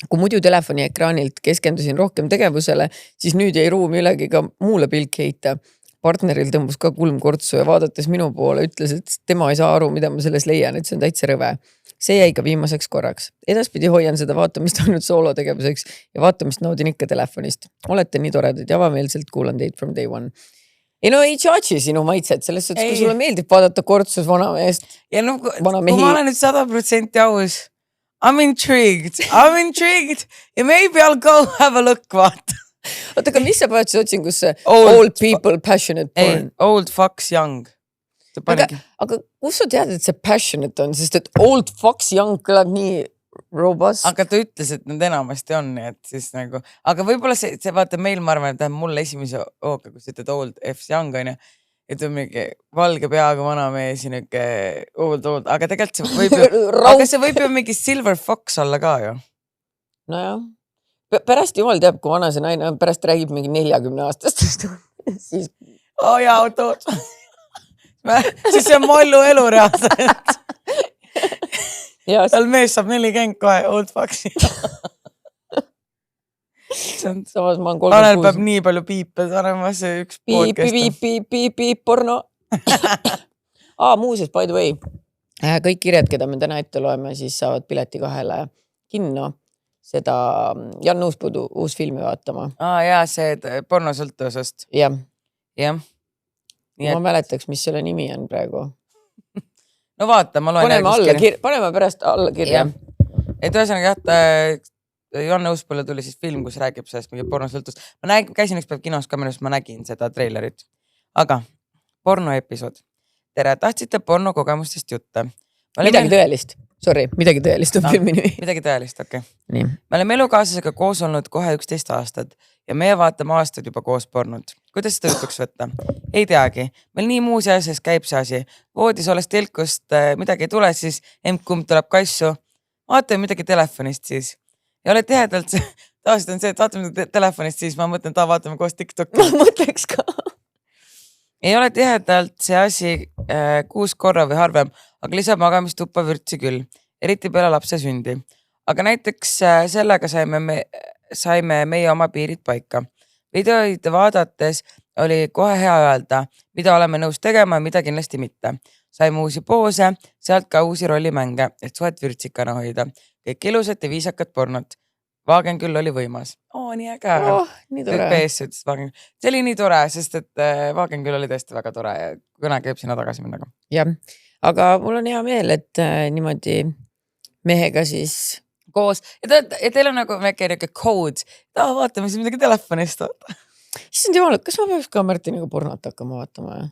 Kui muidu telefoni ekraanilt keskendusin rohkem tegevusele, siis nüüd jäi ruumi ülegi ka muule pilk heita. Partneril tõmbus ka kulm kortsu ja vaadates minu poole ütles, et tema ei saa aru, mida ma selles leian, et see on täitsa rõve. See jäi ka viimaseks korraks. Edaspidi hoian seda vaatamist ainult soolotegevuseks ja vaatamist naudin ikka telefonist. Olete nii toredad ja avameelselt kuulan teid from day one. Ei ei charge'i sinu maitset, selles suhtes, kui sulle meeldib vaadata kortsus vanameest. Ja kui ma olen nüüd 100% aus, I'm intrigued ja maybe I'll go have a look, vaata. Oota, aga mis sa paned siis otsingusse? Old people passionate porn. Old fucks young. Aga kus sa tead, et see passionate on? Sest et old fucks young kõlab nii robust. Aga ta ütles, et need enamasti on, nii et siis nagu, aga võib-olla see vaata meil, ma arvan, et mulle esimese ooga, kui sa ütled old F's young on ja, et on mingi valge peaga vanamees ja niuke old, aga tegelikult see võib ju mingi silver fox olla ka ju. Nojah. Pärast jumal teab, kui vana see naine on, pärast räägib mingi 40 aastast. Siis... jaa, oot. Siis see on mollu elu reaalselt. Tal mees saab 40 kohe, old fucksi. Samas ma olen 36. Tanel peab nii palju piipe sanema, see üks podcast. Piip, porno. Muuseas, by the way, kõik kirjad, keda me täna ette loeme, siis saavad pileti 2 kinno seda Jan Uuspuudu uus filmi vaatama. Jaa, see pornosõltuvusest. Jah. Et... Ma mäletaks, mis selle nimi on praegu. No vaata, ma loen paneme pärast alla kirja. Et ühesõnaga Jan Uuspuule tuli siis film, kus räägib sellest mingi pornosõltust. Ma käisin üks päev kinos kameras, ma nägin seda treilerit. Aga pornoepisood. Tere, tahtsite pornokogemustest jutte? Midagi tõelist. Sorry, midagi tõelist on filmi nimi. Midagi tõelist, okei. Nii. Me oleme elukaaslasega koos olnud kohe 11 aastat ja meie vaatame aastaid juba koos pornot. Kuidas seda jutuks võtta? Ei teagi. Meil nii muus asjas käib see asi. Voodis olles telkust midagi ei tule, siis kumb tuleb kassu. Vaatame midagi telefonist siis. Ja ole tihedalt, tavaliselt on see, et vaatame telefonist siis, ma mõtlen, vaatame koos TikTok'i. Ma mõtleks ka. Ei ole tihedalt see asi 6 korra või harvem, aga lisab magamistuppa vürtsi küll, eriti peale lapse sündi. Aga näiteks sellega saime meie oma piirid paika. Videoid vaadates oli kohe hea öelda, mida oleme nõus tegema ja mida kindlasti mitte. Saime uusi poose, sealt ka uusi rollimänge, et suhet vürtsikana hoida. Kõik ilusad ja viisakad pornot. Vaagen küll oli võimas. Nii äge. Nii tore. See oli nii tore, sest et Vaagen küll oli tõesti väga tore ja kunagi võib sinna tagasi minna. Jah, aga mul on hea meel, et niimoodi mehega siis koos. Ja teil on nagu väike code. Vaatame siis midagi telefonist. Issand jumal, kas ma peaks ka Martiniga pornot hakkama vaatama?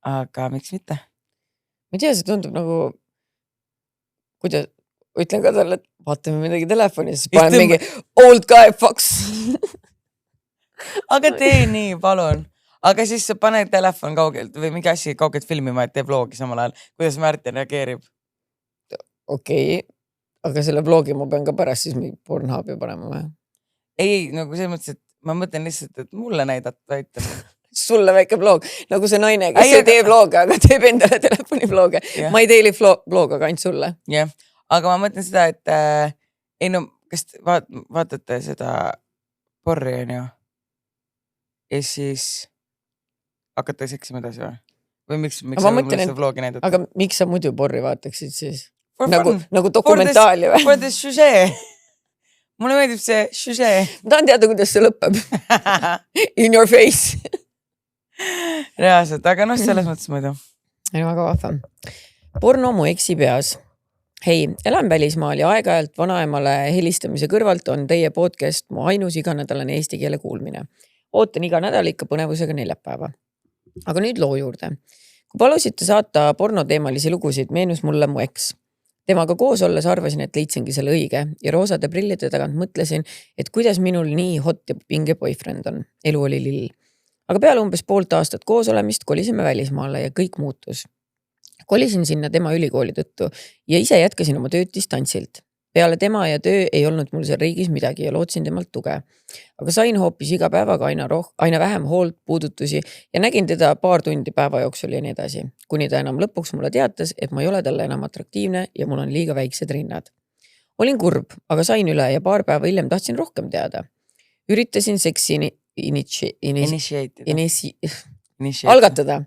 Aga miks mitte? Ma ei tea, see tundub nagu, kuidas ütlen ka talle, et vaatame midagi telefonis, panen mingi old guy fucks. Aga tee nii, palun. Aga siis sa pane telefon kaugelt või mingi asi kaugelt filmima, et tee vlogi samal ajal. Kuidas Märten reageerib? Okei, aga selle vlogi ma pean ka pärast siis mingi Pornhubi panema või? Ei, nagu selles mõttes, et ma mõtlen lihtsalt, et mulle näidata ütlema. Sulle väike vlog, nagu see naine, kes ei tee vloge, aga teeb endale telefoni vloge. Ma ei teeli vlog, aga ainult sulle. Jah, aga ma mõtlen seda, et kas vaatate seda porri on ju ja siis hakkate seksima edasi või? Või miks sa mulle seda vlogi näidata? Aga miks sa muidu porri vaataksid siis? Nagu dokumentaali või? For the sujet. Mulle meeldib see sujet. Ma tahan teada, kuidas see lõpeb. In your face. Reaalselt, aga selles mõttes muidu. Ei väga vahva. Porno mu eksi peas. Hei, elan välismaal ja aeg-ajalt vanaemale helistamise kõrvalt on teie podcast mu ainus iganädalane eesti keele kuulmine. Ootan iga nädal ikka põnevusega neljapäeva. Aga nüüd loo juurde. Kui palusite saata pornoteemalisi lugusid, meenus mulle mu eks. Temaga koos olles arvasin, et leidsingi selle õige ja roosade prillide tagant mõtlesin, et kuidas minul nii hot ja pinge boyfriend on. Elu oli lill. Aga peale umbes poolt aastat koos olemist kolisime välismaale ja kõik muutus. Kolisin sinna tema ülikooli tõttu ja ise jätkasin oma tööd distantsilt. Peale tema ja töö ei olnud mul seal riigis midagi ja lootsin temalt tuge. Aga sain hoopis iga päevaga aina vähem hoolt, puudutusi ja nägin teda paar tundi päeva jooksul ja nii edasi. Kuni ta enam lõpuks mulle teatas, et ma ei ole talle enam atraktiivne ja mul on liiga väiksed rinnad. Olin kurb, aga sain üle ja paar päeva hiljem tahtsin rohkem teada. Üritasin seksi algatada,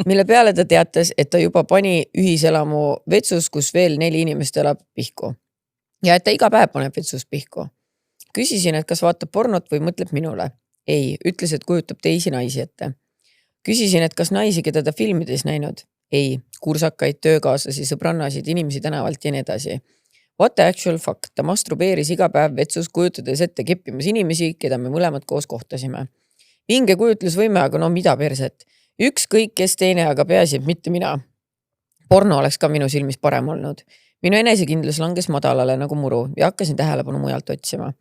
mille peale ta teatas, et ta juba pani ühiselamu vetsus, kus veel 4 inimest elab pihku. Ja et ta iga päev paneb vetsus pihku. Küsisin, et kas vaatab pornot või mõtleb minule. Ei, ütles, et kujutab teisi naisi ette. Küsisin, et kas naisi, keda ta filmides näinud. Ei, kursakaid, töökaaslasi, sõbrannasid, inimesi tänavalt ja nii edasi. What the actual fuck? Ta masturbeeris iga päev vetsus, kujutades ette keppimas inimesi, keda me mõlemad koos kohtasime. Vinge kujutlusvõime, aga no mida perset. Ükskõik kes teine, aga peaasi, et mitte mina. Porno oleks ka minu silmis parem olnud. Minu enesekindlus langes madalale nagu muru ja hakkasin tähelepanu mujalt otsima.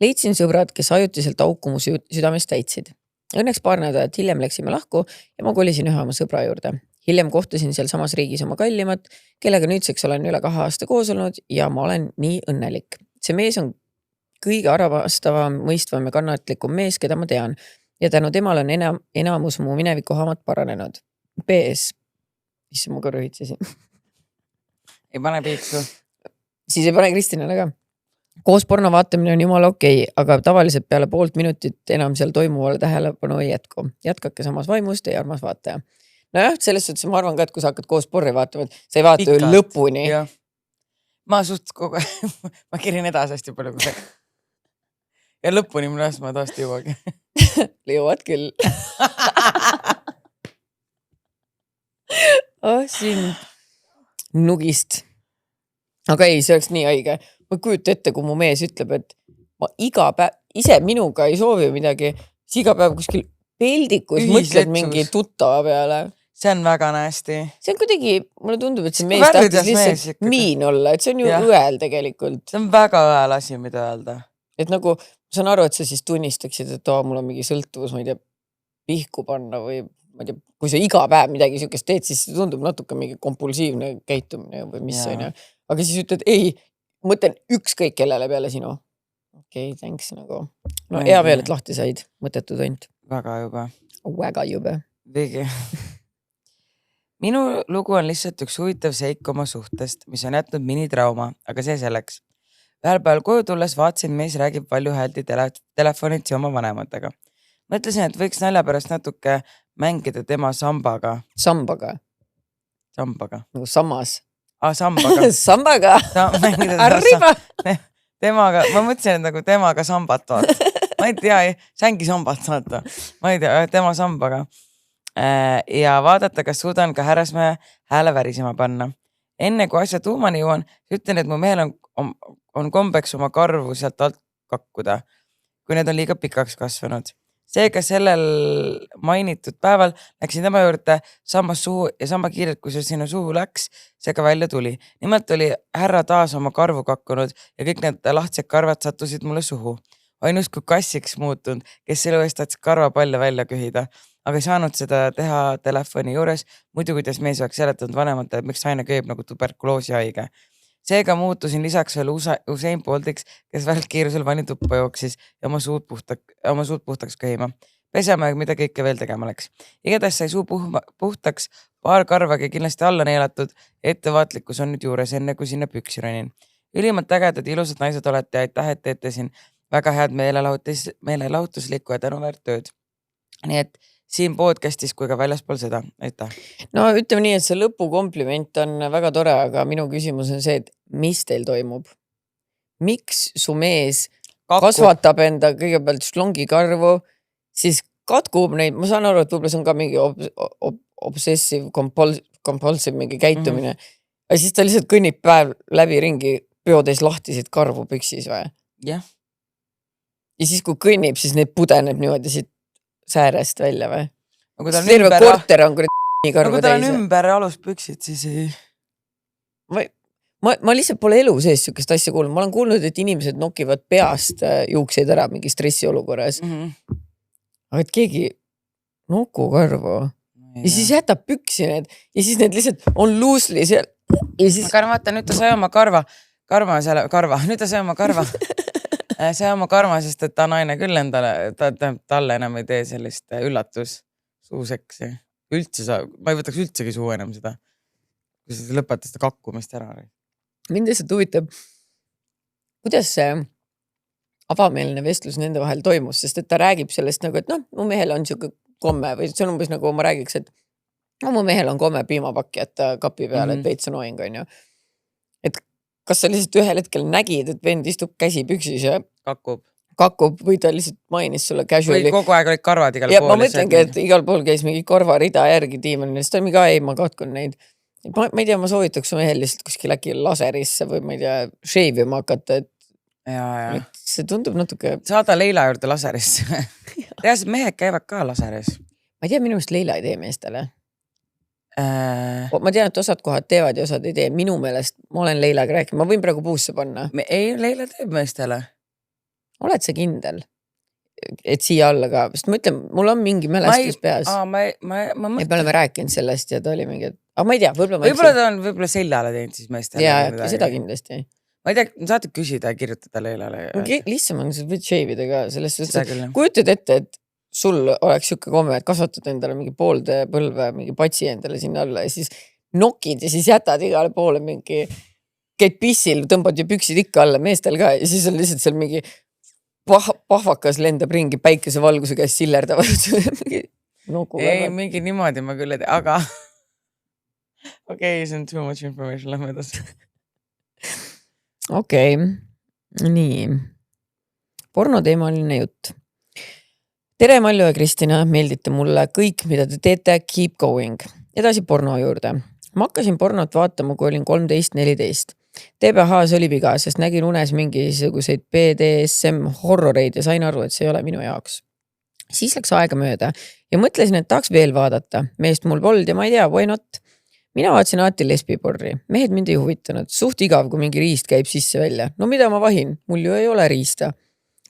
Leidsin sõbrad, kes ajutiselt auku mu südamest täitsid. Õnneks paar nädalat hiljem läksime lahku ja ma kolisin ühe oma sõbra juurde. Hiljem kohtasin seal samas riigis oma kallimat, kellega nüüdseks olen üle 2 aasta koos olnud ja ma olen nii õnnelik. See mees on kõige arvastavam, mõistvam ja kannatlikum mees, keda ma tean. Ja tänu temal on enamus mu mineviku haamad paranenud. PS. Isse ma korra ühitsesin. Ei pane piiksu. Siis ei pane Kristinale ka. Koos porno vaatamine on jumala okei, aga tavaliselt peale poolt minutit enam seal toimuvale tähelepanu ei jätku. Jätkake samas vaimust ja armas vaataja. Nojah, selles suhtes ma arvan ka, et kui sa hakkad koos porri vaatama, sa ei vaata ju lõpuni. Ja. Ma suht kogu ma kirin edasi hästi palju kui see. Ja lõpuni minu asja ma taasti jõuagi. Jõuad küll. Siin nugist. Aga ei, see oleks nii haige. Ma kujuta ette, kui mu mees ütleb, et ma iga päev, ise minuga ei soovi midagi, siis iga päev kuskil peldikus mõtled mingi tuttava peale. See on väga nästi. See on kuidagi, mulle tundub, et see mees tahtis lihtsalt miin olla, et see on ju õel tegelikult. See on väga õel asi, mida öelda. Et nagu, ma saan aru, et sa siis tunnistaksid, et mul on mingi sõltuvus, ma ei tea, pihku panna või ma ei tea, kui sa iga päev midagi siukest teed, siis see tundub natuke mingi kompulsiivne käitumine või mis on. Aga siis ütled, ei, mõtlen ükskõik kellele peale sinu. Okei, thanks nagu. No hea meel, et lahti said, mõttetu tont. Väga jube. Väga jube. Vigi. Minu lugu on lihtsalt üks huvitav seik oma suhtest, mis on jätnud minitrauma, aga see selleks. Ühel päeval koju tulles vaatsin, mees räägib palju hääldi telefonitsi oma vanematega. Mõtlesin, et võiks nalja pärast natuke mängida tema sambaga. Sambaga? Sambaga. Nagu sammas? Sambaga. Sambaga? Arriba! Temaga, ma mõtlesin, et nagu temaga sambat vaata. Ma ei tea, sängi sambat vaata. Ma ei tea, tema sambaga. Ja vaadata, kas suudan ka härrasmehe hääle värisema panna. Enne kui asja tuumani jõuan, ütlen, et mu mehel on kombeks oma karvu sealt alt kakkuda, kui need on liiga pikaks kasvanud. Seega sellel mainitud päeval läksin tema juurde sammas suhu ja sama kiirelt, kui see sinu suhu läks, see ka välja tuli. Nimelt oli härra taas oma karvu kakkunud ja kõik need lahtised karvad sattusid mulle suhu. Ainus kui kassiks muutunud, kes elu eest tahtis karvapalle välja kühida, aga ei saanud seda teha telefoni juures, muidu kuidas mees oleks seletanud vanemate, et miks aine kööb nagu tuberkuloosi haige. Seega muutusin lisaks veel Usain Boltiks, kes välkkiirusel vani tuppa jooksis ja oma suud puhtaks köhima. Pesema, mida kõike veel tegema läks. Igatahes sai suu puhtaks, paar karvagi kindlasti alla neelatud, ettevaatlikkus on nüüd juures enne, kui sinna püksi ronin. Ülimalt ägedad ilusad naised olete ja aitäh, et teete siin väga head meelelahutuslikku ja tänuväärt tööd. Nii et siin podcastis kui ka väljaspool seda. Aitäh. No ütleme nii, et see lõpukompliment on väga tore, aga minu küsimus on see, et mis teil toimub? Miks su mees kasvatab enda kõigepealt šlongikarvu, siis katkub neid, ma saan aru, et võib-olla see on ka mingi obsessive, compulsive mingi käitumine, aga siis ta lihtsalt kõnnib päev läbi ringi peodes lahtisid karvu püksis või? Jah. Ja siis kui kõnnib, siis need pudeneb niimoodi siit säärest välja või? Terve korter on nii karvu täis. Kui ta on ümber aluspüksid, siis ei... ma lihtsalt pole elu sees sükest asja kuulnud. Ma olen kuulnud, et inimesed nokivad peast juukseid ära mingi stressi olukorras. Aga et keegi noku karvu ja siis jätab püksi need ja siis need lihtsalt on loosely seal. Ja siis... Aga vaata, nüüd ta sai oma nüüd ta sai oma karva. See oma karma, sest et ta naine küll endale, talle enam ei tee sellist üllatus suuseksi. Üldse ma ei võtaks üldsegi suu enam seda, kui sa lõpetas seda kakkumist ära. Mind lihtsalt huvitab, kuidas see avameelne vestlus nende vahel toimus, sest et ta räägib sellest nagu, et mu mehel on siuke komme või see on umbes nagu ma räägiks, et mu mehel on komme piimapakki, et kapi peale, et veits on oing, on ju. Et kas sa lihtsalt ühel hetkel nägid, et vend istub käsi püksis ja kakub või ta lihtsalt mainis sulle casually. Või kogu aeg olid karvad igal pool. Ja ma mõtlengi, et igal pool käis mingi karvarida järgi tiimani, sest ta on mingi, ma katkun neid. Ma ei tea, ma soovitaks su mehel lihtsalt kuskil äkki laserisse või ma ei tea, shave ima hakata, et see tundub natuke... Saada Leila juurde laserisse. Reaalselt mehed käivad ka laseris. Ma ei tea, minu meelest Leila ei tee meestele. Ma tean, et osad kohad teevad ja osad ei tee. Minu meelest, ma olen Leilaga rääkinud, ma võin praegu puusse panna. Ei, Leila teeb meestele. Oled sa kindel? Et siia alla ka, sest ma ütlen, mul on mingi mälestus peas. Me oleme rääkinud sellest ja ta oli mingi, aga ma ei tea, võib-olla ta on seljale teinud siis meestele. Ja, seda kindlasti. Ma ei tea, saate küsida ja kirjutada Leilale. Lihtsam on see võid shave'ida ka sellest, sest kujutad ette, et sul oleks siuke komme, et kasvatad endale mingi poolde põlve, mingi patsi endale sinna alla ja siis nokid ja siis jätad igale poole mingi, käid pissil, tõmbad ju püksid ikka alla meestel ka ja siis on lihtsalt seal mingi pahvakas lendab ringi päikese valguse käes sillerdavad. Ei, mingi niimoodi ma küll ei tea, aga okei, see on too much information, lähme edasi. Okei, nii. Pornoteemaline jutt. Tere Malju ja Kristina, meeldite mulle kõik, mida te teete, keep going. Edasi porno juurde. Ma hakkasin pornot vaatama, kui olin 13-14. TBH-s oli viga, sest nägin unes mingisuguseid BDSM horroreid ja sain aru, et see ei ole minu jaoks. Siis läks aega mööda ja mõtlesin, et tahaks veel vaadata. Meest mul polnud ja ma ei tea, why not? Mina vaatasin alati lesbiporri. Mehed mind ei huvitanud. Suht igav, kui mingi riist käib sisse välja. No mida ma vahin? Mul ju ei ole riista.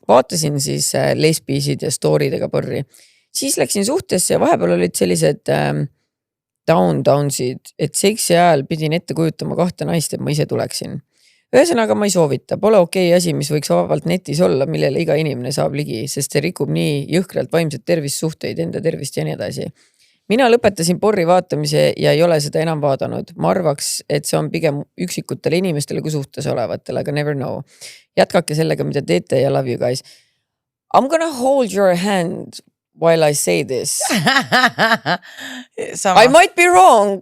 Vaatasin siis lesbisid ja storidega porri. Siis läksin suhtesse ja vahepeal olid sellised downsid, et seksi ajal pidin ette kujutama 2 naist, et ma ise tuleksin. Ühesõnaga ma ei soovita. Pole okei asi, mis võiks vabalt netis olla, millele iga inimene saab ligi, sest see rikub nii jõhkralt vaimset tervissuhteid, enda tervist ja nii edasi. Mina lõpetasin porri vaatamise ja ei ole seda enam vaadanud. Ma arvaks, et see on pigem üksikutele inimestele kui suhtes olevatele, aga never know. Jätkake sellega, mida teete ja love you guys. I'm gonna hold your hand while I say this. I might be wrong,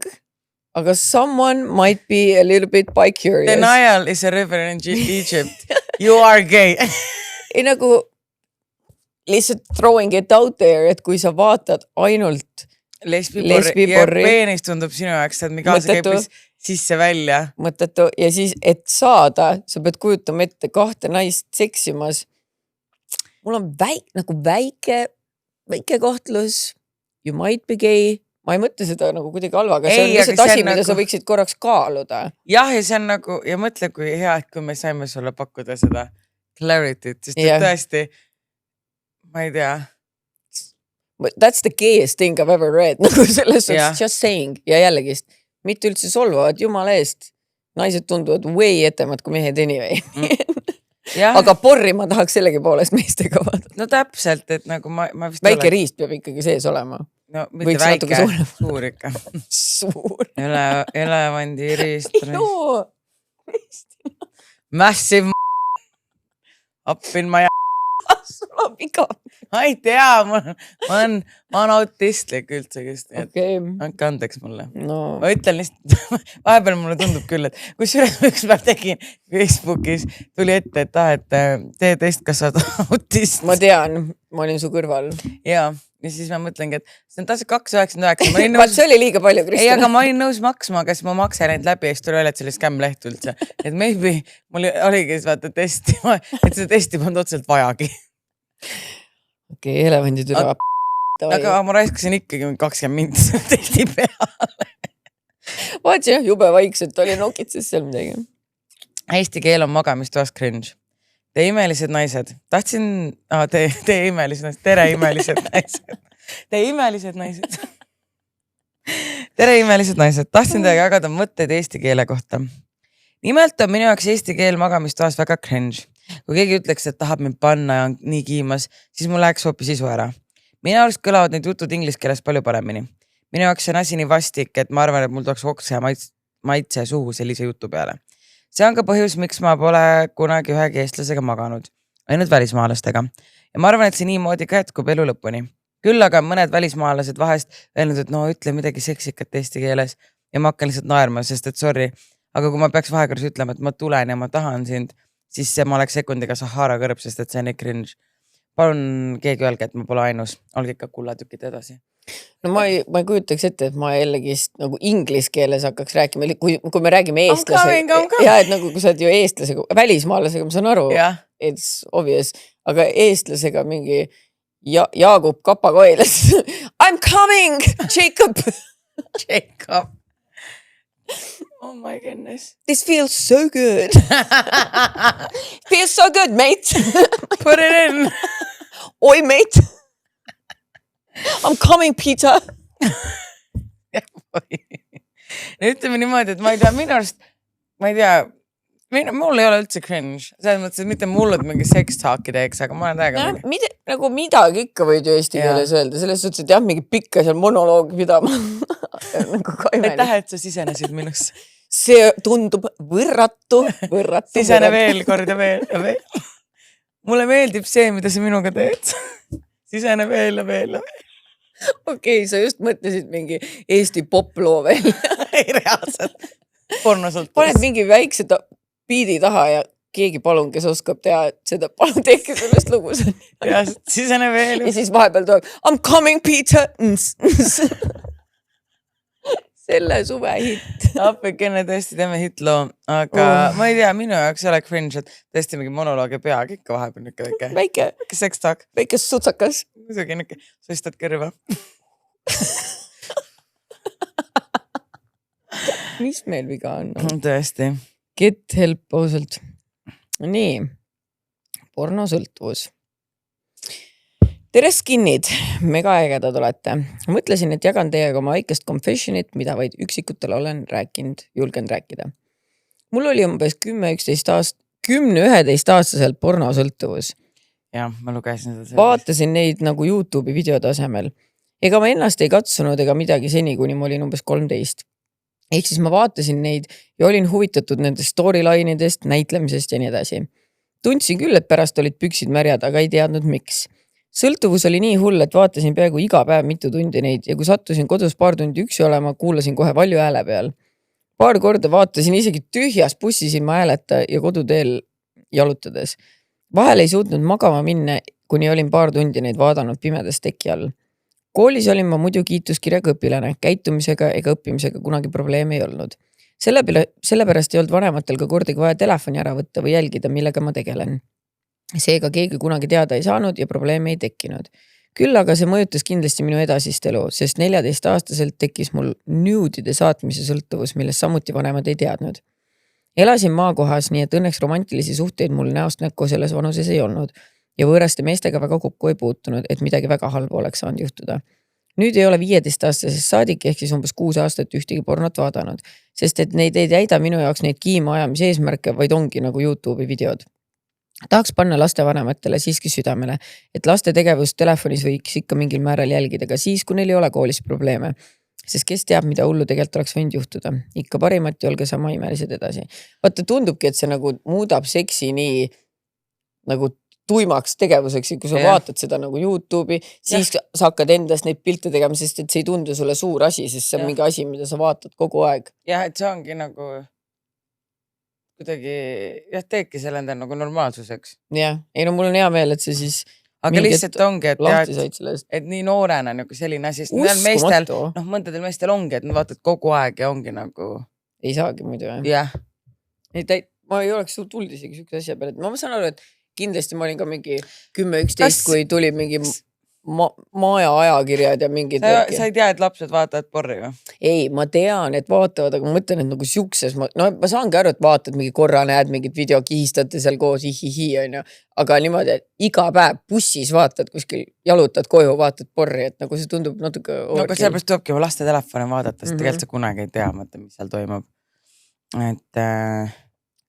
aga someone might be a little bit bi-curious. Denial is a river in Egypt. You are gay. Ei nagu lihtsalt throwing it out there, et kui sa vaatad ainult lesbiporri ja peenis tundub sinu jaoks, et mingi kaasa käib sisse välja. Mõttetu ja siis, et saada, sa pead kujutama ette 2 naist seksimas. Mul on väike kohtlus, you might be gay. Ma ei mõtle seda nagu kuidagi halva, aga see on lihtsalt asi, mida sa võiksid korraks kaaluda. Jah, ja see on nagu, ja mõtle, kui hea, et kui me saime sulle pakkuda seda clarity't, sest tõesti, ma ei tea. But that's the gayest thing I've ever read. Nagu selles on just saying. Ja jällegist, mitte üldse solvavad jumala eest. Naised tunduvad way etemad kui mehed anyway. Aga porri ma tahaks sellegi poolest meestega vaadata. No täpselt, et nagu ma vist väike riist peab ikkagi sees olema. No mitte väike, suur ikka. Suur. Elevandi riist. Massive up in my sul on viga. Ma ei tea, ma olen autistlik üldsegist. Okay. Anke andeks mulle. No. Ma ütlen lihtsalt, vahepeal mulle tundub küll, et kui üks päev tegin Facebookis, tuli ette, et tee test, kas sa oled autist. Ma tean, ma olin su kõrval. Ja siis ma mõtlengi, et see on taas 2,99. See oli liiga palju, Kristina. Ei, aga ma olin nõus maksma, aga siis ma maksa läinud läbi ja siis tuli välja, et see oli skämmleht üldse. Et maybe mul oligi vaata testi, et seda testi polnud otseselt vajagi. Okei, elevandid üle. Aga ma raiskasin ikkagi 20 minti testi peale. vaatasin jah, jube vaikselt oli nokitses seal midagi. Eesti keel on magamistoas cringe. Te imelised naised. Tahtsin... Te imelised naised. Tere imelised naised. Te imelised naised. Tere imelised naised. Tahtsin teiega jagada mõtteid eesti keele kohta. Nimelt on minu jaoks eesti keel magamistoas väga cringe. Kui keegi ütleks, et tahab mind panna ja on nii kiimas, siis mul läheks hoopis sisu ära. Minu arust kõlavad need jutud inglise keeles palju paremini. Minu jaoks on asi nii vastik, et ma arvan, et mul tuleks oksa ja maitse suhu sellise jutu peale. See on ka põhjus, miks ma pole kunagi ühegi eestlasega maganud. Ainult välismaalastega. Ja ma arvan, et see niimoodi ka jätkub elu lõpuni. Küll aga mõned välismaalased vahest öelnud, et no ütle midagi seksikat eesti keeles ja ma hakkan lihtsalt naerma, sest et sorry. Aga kui ma peaks vahekorras ütlema, et ma tulen ja ma tahan sind, siis ma oleks sekundiga Sahara kõrb, sest et see on nii cringe. Palun keegi öelge, et ma pole ainus. Olge ikka kullatükid edasi. No ma ei kujutaks ette, et ma jällegist nagu inglis keeles hakkaks rääkima, kui me räägime eestlasega. Ja, et nagu kui sa oled ju eestlasega, välismaalasega, ma saan aru, it's obvious, aga eestlasega mingi Jaagup Kapakoilas. I'm coming, Jacob! Jacob. Oh my goodness. This feels so good. Feels so good, mate. Put it in. Oi, mate. I'm coming, Peter. Ütleme niimoodi, et ma ei tea, minu arust, ma ei tea, mul ei ole üldse cringe. Selles mõttes, et mitte mullud mingi sex talki teeks, aga ma olen täiega nagu midagi ikka võid ju eesti keeles öelda. Selles suhtes, et jah, mingi pikka seal monoloogi pidama. Aitäh, et sa sisenesid minusse. See tundub võrratu. Sisene veel, korda veel ja veel. Mulle meeldib see, mida sa minuga teed. Sisene veel ja veel ja veel. Okei, sa just mõtlesid mingi Eesti poploo veel. Ei reaalselt. Pornosõltus. Paned mingi väikse biidi taha ja keegi palun, kes oskab teha seda, palun tehke sellest lugu. Ja sisene veel. Ja siis vahepeal tuleb I'm coming, Peter. Selle suve hitt. Appikene tõesti teeme hitloo, aga ma ei tea, minu jaoks ei ole cringe, et tõesti mingi monoloog ja peagi ikka vahepeal nikke väike sex talk. Väike sutsakas. Muidugi nikke sõistad kõrva. Mis meil viga on? Tõesti. Get help ausalt. Nii, pornosõltuvus. Tere skinnid, mega ägedad olete. Mõtlesin, et jagan teiega oma väikest confessionit, mida vaid üksikutele olen rääkinud, julgen rääkida. Mul oli umbes 10-11 aastaselt pornosõltuvus. Jah, ma lugesin seda. Vaatasin neid nagu YouTube'i videotasemel. Ega ma ennast ei katsunud ega midagi seni, kuni ma olin umbes 13. Ehk siis ma vaatasin neid ja olin huvitatud nende storyline'idest, näitlemisest ja nii edasi. Tundsin küll, et pärast olid püksid märjad, aga ei teadnud miks. Sõltuvus oli nii hull, et vaatasin peaaegu iga päev mitu tundi neid ja kui sattusin kodus paar tundi üksi olema, kuulasin kohe valju hääle peal. Paar korda vaatasin isegi tühjas bussis ilma hääleta ja koduteel jalutades. Vahel ei suutnud magama minna, kuni olin paar tundi neid vaadanud pimedas teki all. Koolis olin ma muidu kiituskirjaga õpilane, käitumisega ega õppimisega kunagi probleeme ei olnud. Sellepärast ei olnud vanematel ka kordagi vaja telefoni ära võtta või jälgida, millega ma tegelen. Seega keegi kunagi teada ei saanud ja probleeme ei tekkinud. Küll aga see mõjutas kindlasti minu edasist elu, sest 14-aastaselt tekkis mul nuudide saatmise sõltuvus, millest samuti vanemad ei teadnud. Elasin maakohas, nii et õnneks romantilisi suhteid mul näost näkku selles vanuses ei olnud ja võõraste meestega väga kokku ei puutunud, et midagi väga halba oleks saanud juhtuda. Nüüd ei ole 15-aastasest saadik ehk siis umbes 6 aastat ühtegi pornot vaadanud, sest et neid ei täida minu jaoks neid kiima ajamise eesmärke, vaid ongi nagu YouTube'i videod. Tahaks panna lastevanematele siiski südamele, et laste tegevust telefonis võiks ikka mingil määral jälgida ka siis, kui neil ei ole koolis probleeme. Sest kes teab, mida hullu tegelikult oleks võinud juhtuda. Ikka parimat ja olge sama imelised edasi. Vaata, tundubki, et see nagu muudab seksi nii nagu tuimaks tegevuseks, kui sa vaatad seda nagu YouTube'i, siis sa hakkad endast neid pilte tegema, sest et see ei tundu sulle suur asi, sest see on mingi asi, mida sa vaatad kogu aeg. Jah, et see ongi nagu kuidagi, teedki selle enda nagu normaalsuseks. Jah, ei no mul on hea meel, et see siis aga lihtsalt ongi, et nii noorena nagu selline asi, meestel, mõndadel meestel ongi, et nad vaatad kogu aeg ja ongi nagu ei saagi muidu, jah. Ma ei oleks tulnud isegi sükse asja peale, et ma saan aru, et kindlasti ma olin ka mingi 10-11, kui tuli mingi maja ajakirjad ja mingid sa ei tea, et lapsed vaatavad porri või? Ei, ma tean, et vaatavad, aga ma mõtlen, et nagu siukses, ma saangi aru, et vaatad mingi korra näed mingit video, kihistate seal koos, hihihi, on ju. Aga niimoodi, et iga päev bussis vaatad kuskil, jalutad koju, vaatad porri, et nagu see tundub natuke no aga sellepärast tulebki laste telefoni vaadata, sest tegelikult sa kunagi ei tea, mis seal toimub. Et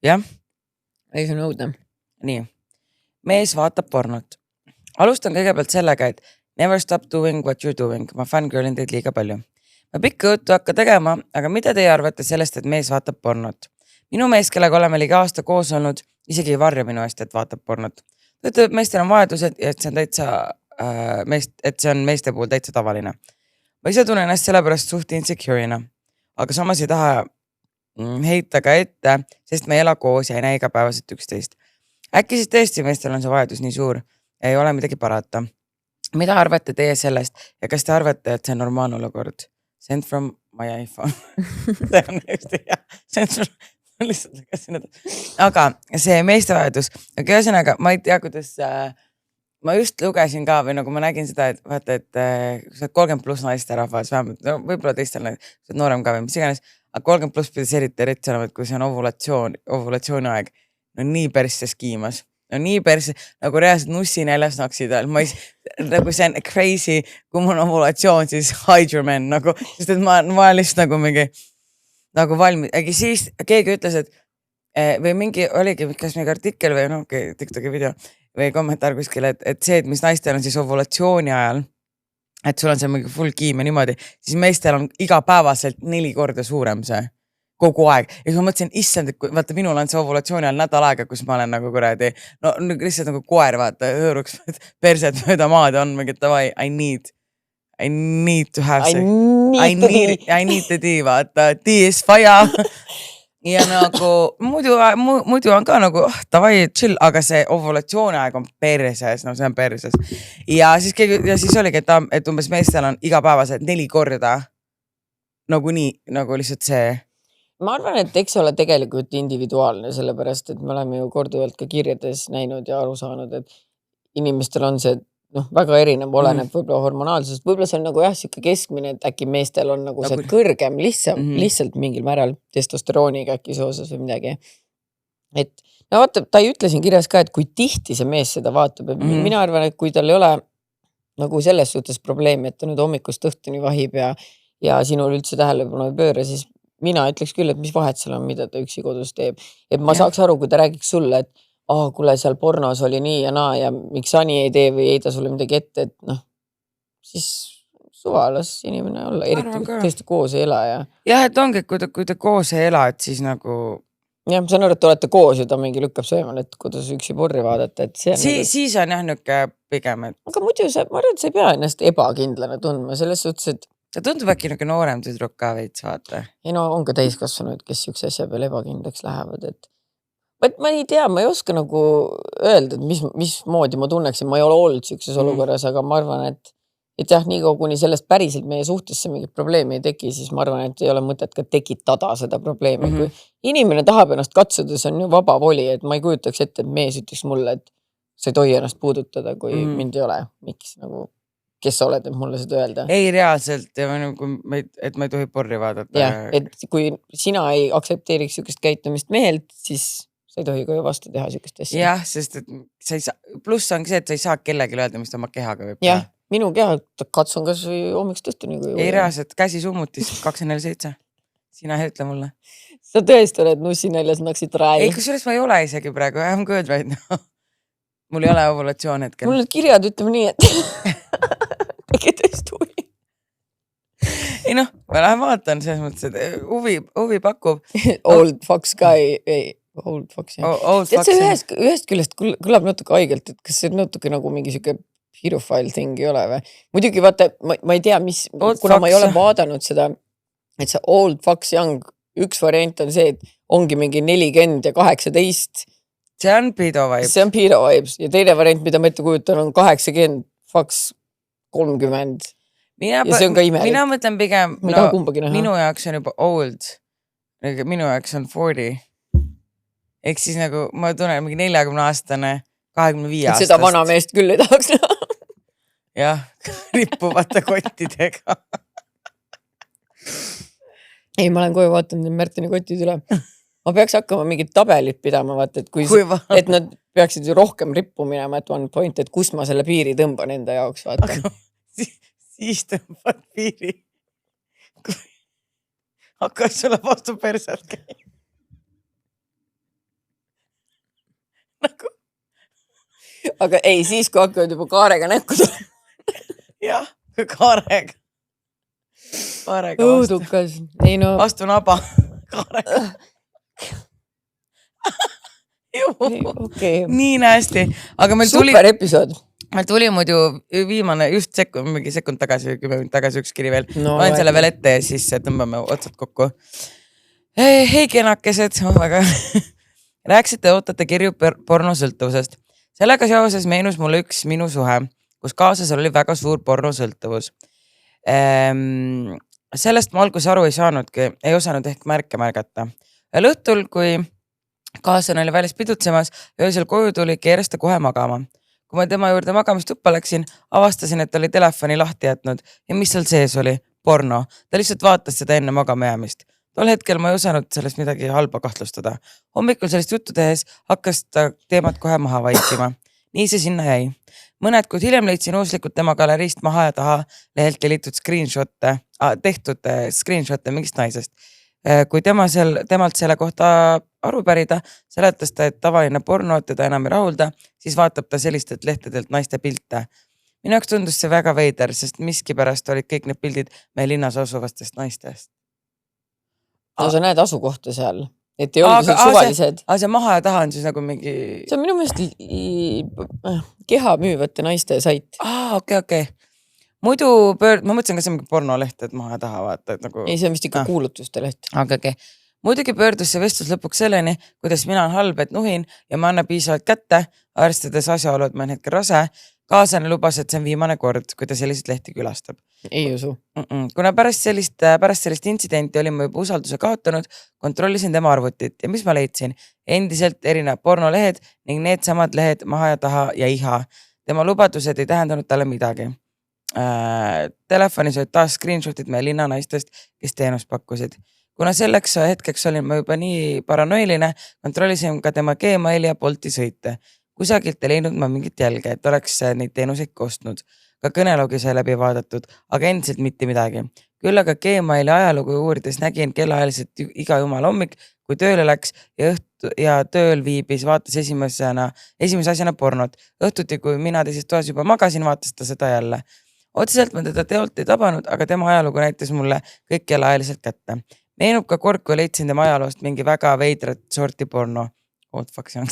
jah. Ei, see on õudne. Nii, mees vaatab pornot. Alustan kõigepealt sellega, et never stop doing what you're doing. Ma fangirlin teid liiga palju. Ma pikka juttu hakka tegema, aga mida teie arvate sellest, et mees vaatab pornot? Minu mees, kellega oleme ligi aasta koos olnud, isegi ei varja minu eest, et vaatab pornot. Ta ütleb, et meestel on vajadused ja et see on täitsa et see on meeste puhul täitsa tavaline. Ma ise tunnen ennast sellepärast suht insecure'ina, aga samas ei taha heita ka ette, sest me ei ela koos ja ei näe igapäevaselt üksteist. Äkki siis tõesti meestel on see vajadus nii suur ja ei ole midagi parata. Mida arvate teie sellest ja kas te arvate, et see on normaalne olukord? Send from my iPhone. See on hästi hea. Send from lihtsalt. Aga see meeste vajadus. Aga ühesõnaga, ma ei tea, kuidas ma just lugesin ka või nagu ma nägin seda, et vaata, et kui sa oled 30 plus naiste rahvas, vähemalt, no võib-olla teistel noorem ka või mis iganes, aga 30 plus pidis eriti olema, et kui see on ovulatsiooni aeg, no nii persse skiimas. No nii persse, nagu reaalselt nussi näljas naksid all. Nagu see on crazy, kui mul on ovulatsioon, siis hide your men, nagu, sest et ma lihtsalt nagu mingi, nagu valmis. Äkki siis keegi ütles, et või mingi, oligi, kas mingi artikkel või TikToki video või kommentaar kuskil, et see, et mis naistel on siis ovulatsiooni ajal, et sul on see mingi full kiim ja niimoodi, siis meestel on igapäevaselt 4 korda suurem see. Kogu aeg. Ja siis ma mõtlesin, issand, et vaata, minul on see ovulatsiooni ajal nädal aega, kus ma olen nagu kuradi, no lihtsalt nagu koer, vaata, hõõruks perset mööda maad on mingi, et I need to have see. I need the tea, vaata, tea is fire. Ja nagu, muidu on ka nagu, tavai, chill, aga see ovulatsiooni aeg on perses, no see on perses. Ja siis oligi, et umbes meestel on igapäevaselt 4 korda nagu nii, nagu lihtsalt see. Ma arvan, et eks ole tegelikult individuaalne, sellepärast, et me oleme ju korduvalt ka kirjades näinud ja aru saanud, et inimestel on see väga erinev, oleneb võib-olla hormonaalsest, võib-olla see on nagu jah, siuke keskmine, et äkki meestel on nagu see kõrgem lihtsalt mingil määral testosterooniga äkki sooses või midagi. Et no vaata, ta ei ütle siin kirjas ka, et kui tihti see mees seda vaatab, mina arvan, et kui tal ei ole nagu selles suhtes probleemi, et ta nüüd hommikust õhtuni vahib ja sinul üldse tähelepanu ei pööra, siis mina ütleks küll, et mis vahet seal on, mida ta üksi kodus teeb. Et ma saaks aru, kui ta räägiks sulle, et kuule, seal pornos oli nii ja naa ja miks Ani ei tee või ei ta sulle midagi ette, et siis suvalas inimene olla, eriti tõesti koos ei ela. Jah, et ongi, et kui ta koos ei ela, et siis nagu... Jah, ma saan aru, et olete koos ja ta mingi lükkab söömal, et kuidas üksi porri vaadata, et see on... Siis on jah nüke pigem, et... Aga muidu ma arvan, et sa ei pea ennast ebakindlana tundma, selles suhtes, et ta tundub äkki nagu noorem tüdruk ka veits, vaata. Ei no on ka täiskasvanud, kes üks asja peale ebakindlaks lähevad, et ma ei tea, ma ei oska nagu öelda, et mis moodi ma tunneksin, ma ei ole olnud siukses olukorras, aga ma arvan, et jah, nii kuni sellest päriselt meie suhtesse mingit probleemi ei teki, siis ma arvan, et ei ole mõtet ka tekitada seda probleemi. Kui inimene tahab ennast katsuda, see on ju vaba voli, et ma ei kujutaks ette, et mees ütleks mulle, et sa ei tohi ennast puudutada, kui mind ei ole. Miks nagu... kes sa oled, et mulle seda öelda? Ei reaalselt, et ma ei tohi porri vaadata. Ja, et kui sina ei aksepteeriks siukest käitumist mehelt, siis sa ei tohi ka vastu teha siukest asja. Jah, sest et sa ei saa, pluss ongi see, et sa ei saa kellegi öelda, mis ta oma kehaga võib. Jah, minu keha katsun kas või hommikust õhtuni. Ei reaalselt, käsi summutis 247. Sina ei ütle mulle. Sa tõesti oled nussinäljas, naksid rai. Ei, kusjuures ma ei ole isegi praegu, I am good right now. Mul ei ole ovulatsioon hetkel. Mul need kirjad ütleme nii, et tegi tõesti huvi. Ei noh, ma lähen vaatan selles mõttes, et huvi pakub. Old fox ka ei, old fox jah. See ühest küljest kõlab natuke haigelt, et kas see natuke nagu mingi siuke pedophile thing ei ole või? Muidugi vaata, ma ei tea, kuna ma ei ole vaadanud seda, et see old fox young, üks variant on see, et ongi mingi 40 ja 18. See on pedo vibes. See on pedo vibes. Ja teine variant, mida ma ette kujutan, on 80, fox 30. Ja see on ka imelik. Mina mõtlen pigem, minu jaoks on juba old. Minu jaoks on 40. Ehk siis nagu ma tunnen mingi 40-aastane, 25 aastast. Seda vana meest küll ei tahaks näha. jah, rippuvate kottidega. Ei, ma olen kohe vaatanud Märtini kotid üle. Ma peaks hakkama mingit tabelit pidama, vaata, et et nad peaksid ju rohkem rippu minema, et one point, et kus ma selle piiri tõmban enda jaoks, vaata. Siis tõmbad piiri. Hakkas sulle vastu perselt käima. Nagu. Aga ei, siis kui hakkavad juba kaarega näkku tulema. Jah, kaarega. Kaarega Õudukas. Ei no. Vastu naba. Kaarega. Okay. Nii näesti. Aga meil tuli... Super episood. Meil tuli muidu viimane just mingi sekund tagasi, 10 minut tagasi üks kiri veel. No, Loen selle veel ette ja siis tõmbame otsad kokku. Hei kenakesed, väga... Rääksite ootate kirju pornosõltuvusest. Sellega seoses meenus mulle üks minu suhe, kus kaaslasel oli väga suur pornosõltuvus. Sellest ma alguses aru ei saanudki, ei osanud ehk märke märgata. Ühel õhtul, kui kaaslane oli välis pidutsemas, öösel koju tuli, keeras ta kohe magama. Kui ma tema juurde magamistuppa läksin, avastasin, et oli telefoni lahti jätnud ja mis seal sees oli? Porno. Ta lihtsalt vaatas seda enne magama jäämist. Tol hetkel ma ei osanud sellest midagi halba kahtlustada. Hommikul sellist juttu tehes hakkas ta teemat kohe maha vaikima. Nii see sinna jäi. Mõned kuud hiljem leidsin uuslikult tema galeriist maha ja taha lehelt tellitud tehtud screenshotte mingist naisest. Kui temalt selle kohta aru pärida, seletas ta, et tavaline porno teda enam ei rahulda, siis vaatab ta sellistelt lehtedelt naiste pilte. Minu jaoks tundus see väga veider, sest miskipärast olid kõik need pildid meie linnas asuvastest naistest. No sa näed asukohta seal, et ei olegi suvalised. See maha ja taha on siis nagu mingi... See on minu meelest keha müüvate naiste sait. Okei. Muidu ma mõtlesin, kas see on mingi pornoleht, et maha ja taha vaata. Et nagu... Ei, see on vist ikka kuulutuste leht. Okei. Muidugi pöördus see vestlus lõpuks selleni, kuidas mina on halb, et nuhin ja ma anna piisavalt kätte, arvestades asjaolu, et ma olen hetkel rase. Kaaslane lubas, et see on viimane kord, kui ta selliseid lehti külastab. Ei usu. Kuna pärast sellist intsidenti olin ma juba usalduse kaotanud, kontrollisin tema arvutit ja mis ma leidsin? Endiselt erinevad pornolehed ning need samad lehed maha ja taha ja iha. Tema lubadused ei tähendanud talle midagi. Telefonis olid taas screenshotid meie linna naistest, kes teenust pakkusid. Kuna selleks hetkeks olin ma juba nii paranoiline, kontrollisin ka tema Gmaili ja Bolti sõite. Kusagilt ei leidnud ma mingit jälge, et oleks neid teenuseid kostnud. Ka kõnelogi sai läbi vaadatud, aga endiselt mitte midagi. Küll aga Gmaili ajalugu uurides nägin kellaajaliselt iga jumal hommik, kui tööle läks ja tööl viibis, vaatas esimese asjana pornot. Õhtuti, kui mina teises toas juba magasin, vaatas ta seda jälle. Otseselt ma teda teolt ei tabanud, aga tema ajalugu näitas mulle kõik kellaajaliselt kätte. Meenub ka kord, kui leidsin tema ajaloost mingi väga veidrat sorti porno. What fuck see on?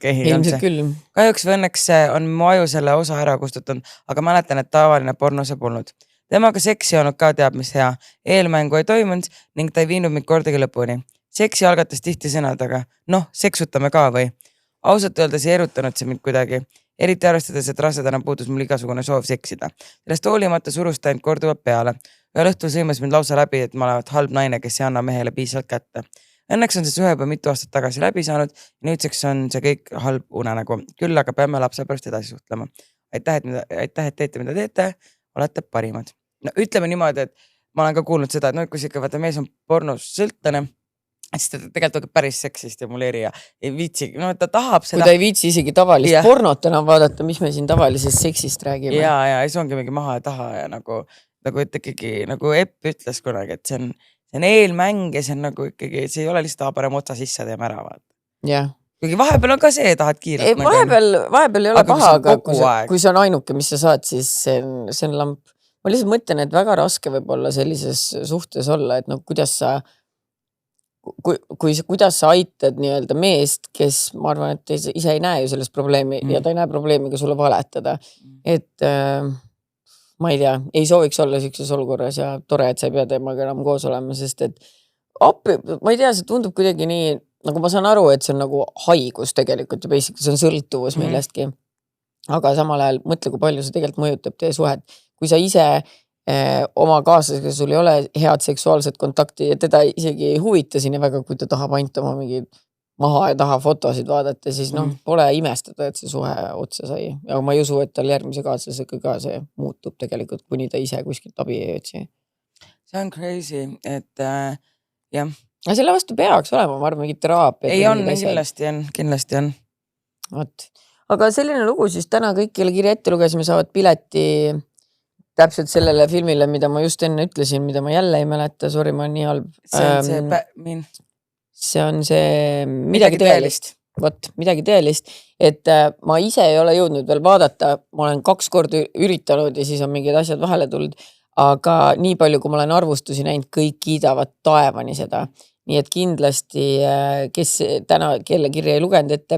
Ilmselt küll. Kahjuks või õnneks on mu aju selle osa ära kustutanud, aga mäletan, et tavaline porno see polnud. Temaga seksi olnud ka teab, mis hea. Eelmängu ei toimunud ning ta ei viinud mind kordagi lõpuni. Seksi algatas tihti sõnadega. Noh, seksutame ka või? Ausalt öeldes ei erutanud see mind kuidagi. Eriti arvestades, et rasedana puudus mul igasugune soov seksida. Sellest hoolimata surus ta end korduvalt peale. Ühel õhtul sõimas mind lausa läbi, et ma olevat halb naine, kes ei anna mehele piisavalt kätte. Õnneks on see suhe juba mitu aastat tagasi läbi saanud ja nüüdseks on see kõik halb unenägu. Küll aga peame lapse pärast edasi suhtlema. Aitäh, et teete, mida teete. Olete parimad. No, ütleme niimoodi, et ma olen ka kuulnud seda, et kui ikka vaata mees on pornos sõltlane, siis ta tegelikult päris seksist ja muleeri ja ei viitsi. No, ta tahab seda. Kui ta ei viitsi isegi tavalist pornot enam vaadata, mis me siin tavalisest seksist räägime. Ja see ongi mingi maha ja taha ja nagu et ikkagi nagu Epp ütles kunagi, et see on eelmäng ja see on nagu ikkagi, see ei ole lihtsalt parem otsa sisse teeme ära vaata. Jah. Kuigi vahepeal on ka see, tahad kiirelt. Vahepeal ei ole paha, aga kui see on ainuke, mis sa saad, siis see on lamp. Ma lihtsalt mõtlen, et väga raske võib olla sellises suhtes olla, et kuidas sa aitad nii-öelda meest, kes ma arvan, et ise ei näe ju sellest probleemi ja ta ei näe probleemi ka sulle valetada. Et ma ei tea, ei sooviks olla sellises olukorras ja tore, et sa ei pea temaga enam koos olema, sest et ma ei tea, see tundub kuidagi nii, nagu ma saan aru, et see on nagu haigus tegelikult ja basically see on sõltuvus millestki. Aga samal ajal mõtle, kui palju see tegelikult mõjutab teie suhet. Kui sa ise oma kaaslasega, sul ei ole head seksuaalset kontakti ja teda isegi ei huvita sinna väga, kui ta tahab ainult oma mingi maha ja taha fotosid vaadata, siis noh, pole imestada, et see suhe otsa sai. Ja ma ei usu, et tal järgmise kaaslasega ka see muutub tegelikult, kuni ta ise kuskilt abi ei otsi. See on crazy, et jah. Aga selle vastu peaks olema, ma arvan, mingi teraapia. Ei on, kindlasti on. Võt. Aga selline lugu siis täna kõik, kelle kirja ette lugesime, saavad pileti täpselt sellele filmile, mida ma just enne ütlesin, mida ma jälle ei mäleta, sorry, ma olen nii halb. See on see midagi tõelist. Võt, midagi tõelist. Et ma ise ei ole jõudnud veel vaadata, ma olen 2 korda üritanud ja siis on mingid asjad vahele tulnud, aga nii palju, kui ma olen arvustusi näinud, kõik kiidavad taevani seda. Nii et kindlasti, kes täna kelle kirja ei lugenud, et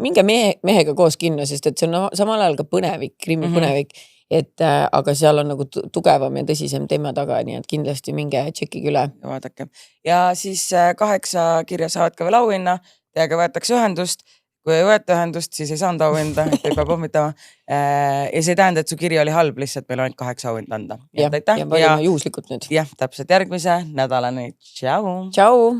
minge mehega koos kinno, sest et see on samal ajal ka põnevik, krimi põnevik, et aga seal on nagu tugevam ja tõsisem teema taga, nii et kindlasti minge tšekkige üle. Ja vaadake. Ja siis 8 kirja saavad ka veel auhinna, teiega võetakse ühendust, kui ei võeta ühendust, siis ei saanud auhinda, et ei pea pommitama. Ja see tähendab, et su kiri oli halb, lihtsalt meil on 8 auhinda anda. Ja valime juhuslikult nüüd. Jah, täpselt järgmise nädalani. Tšau! Tšau!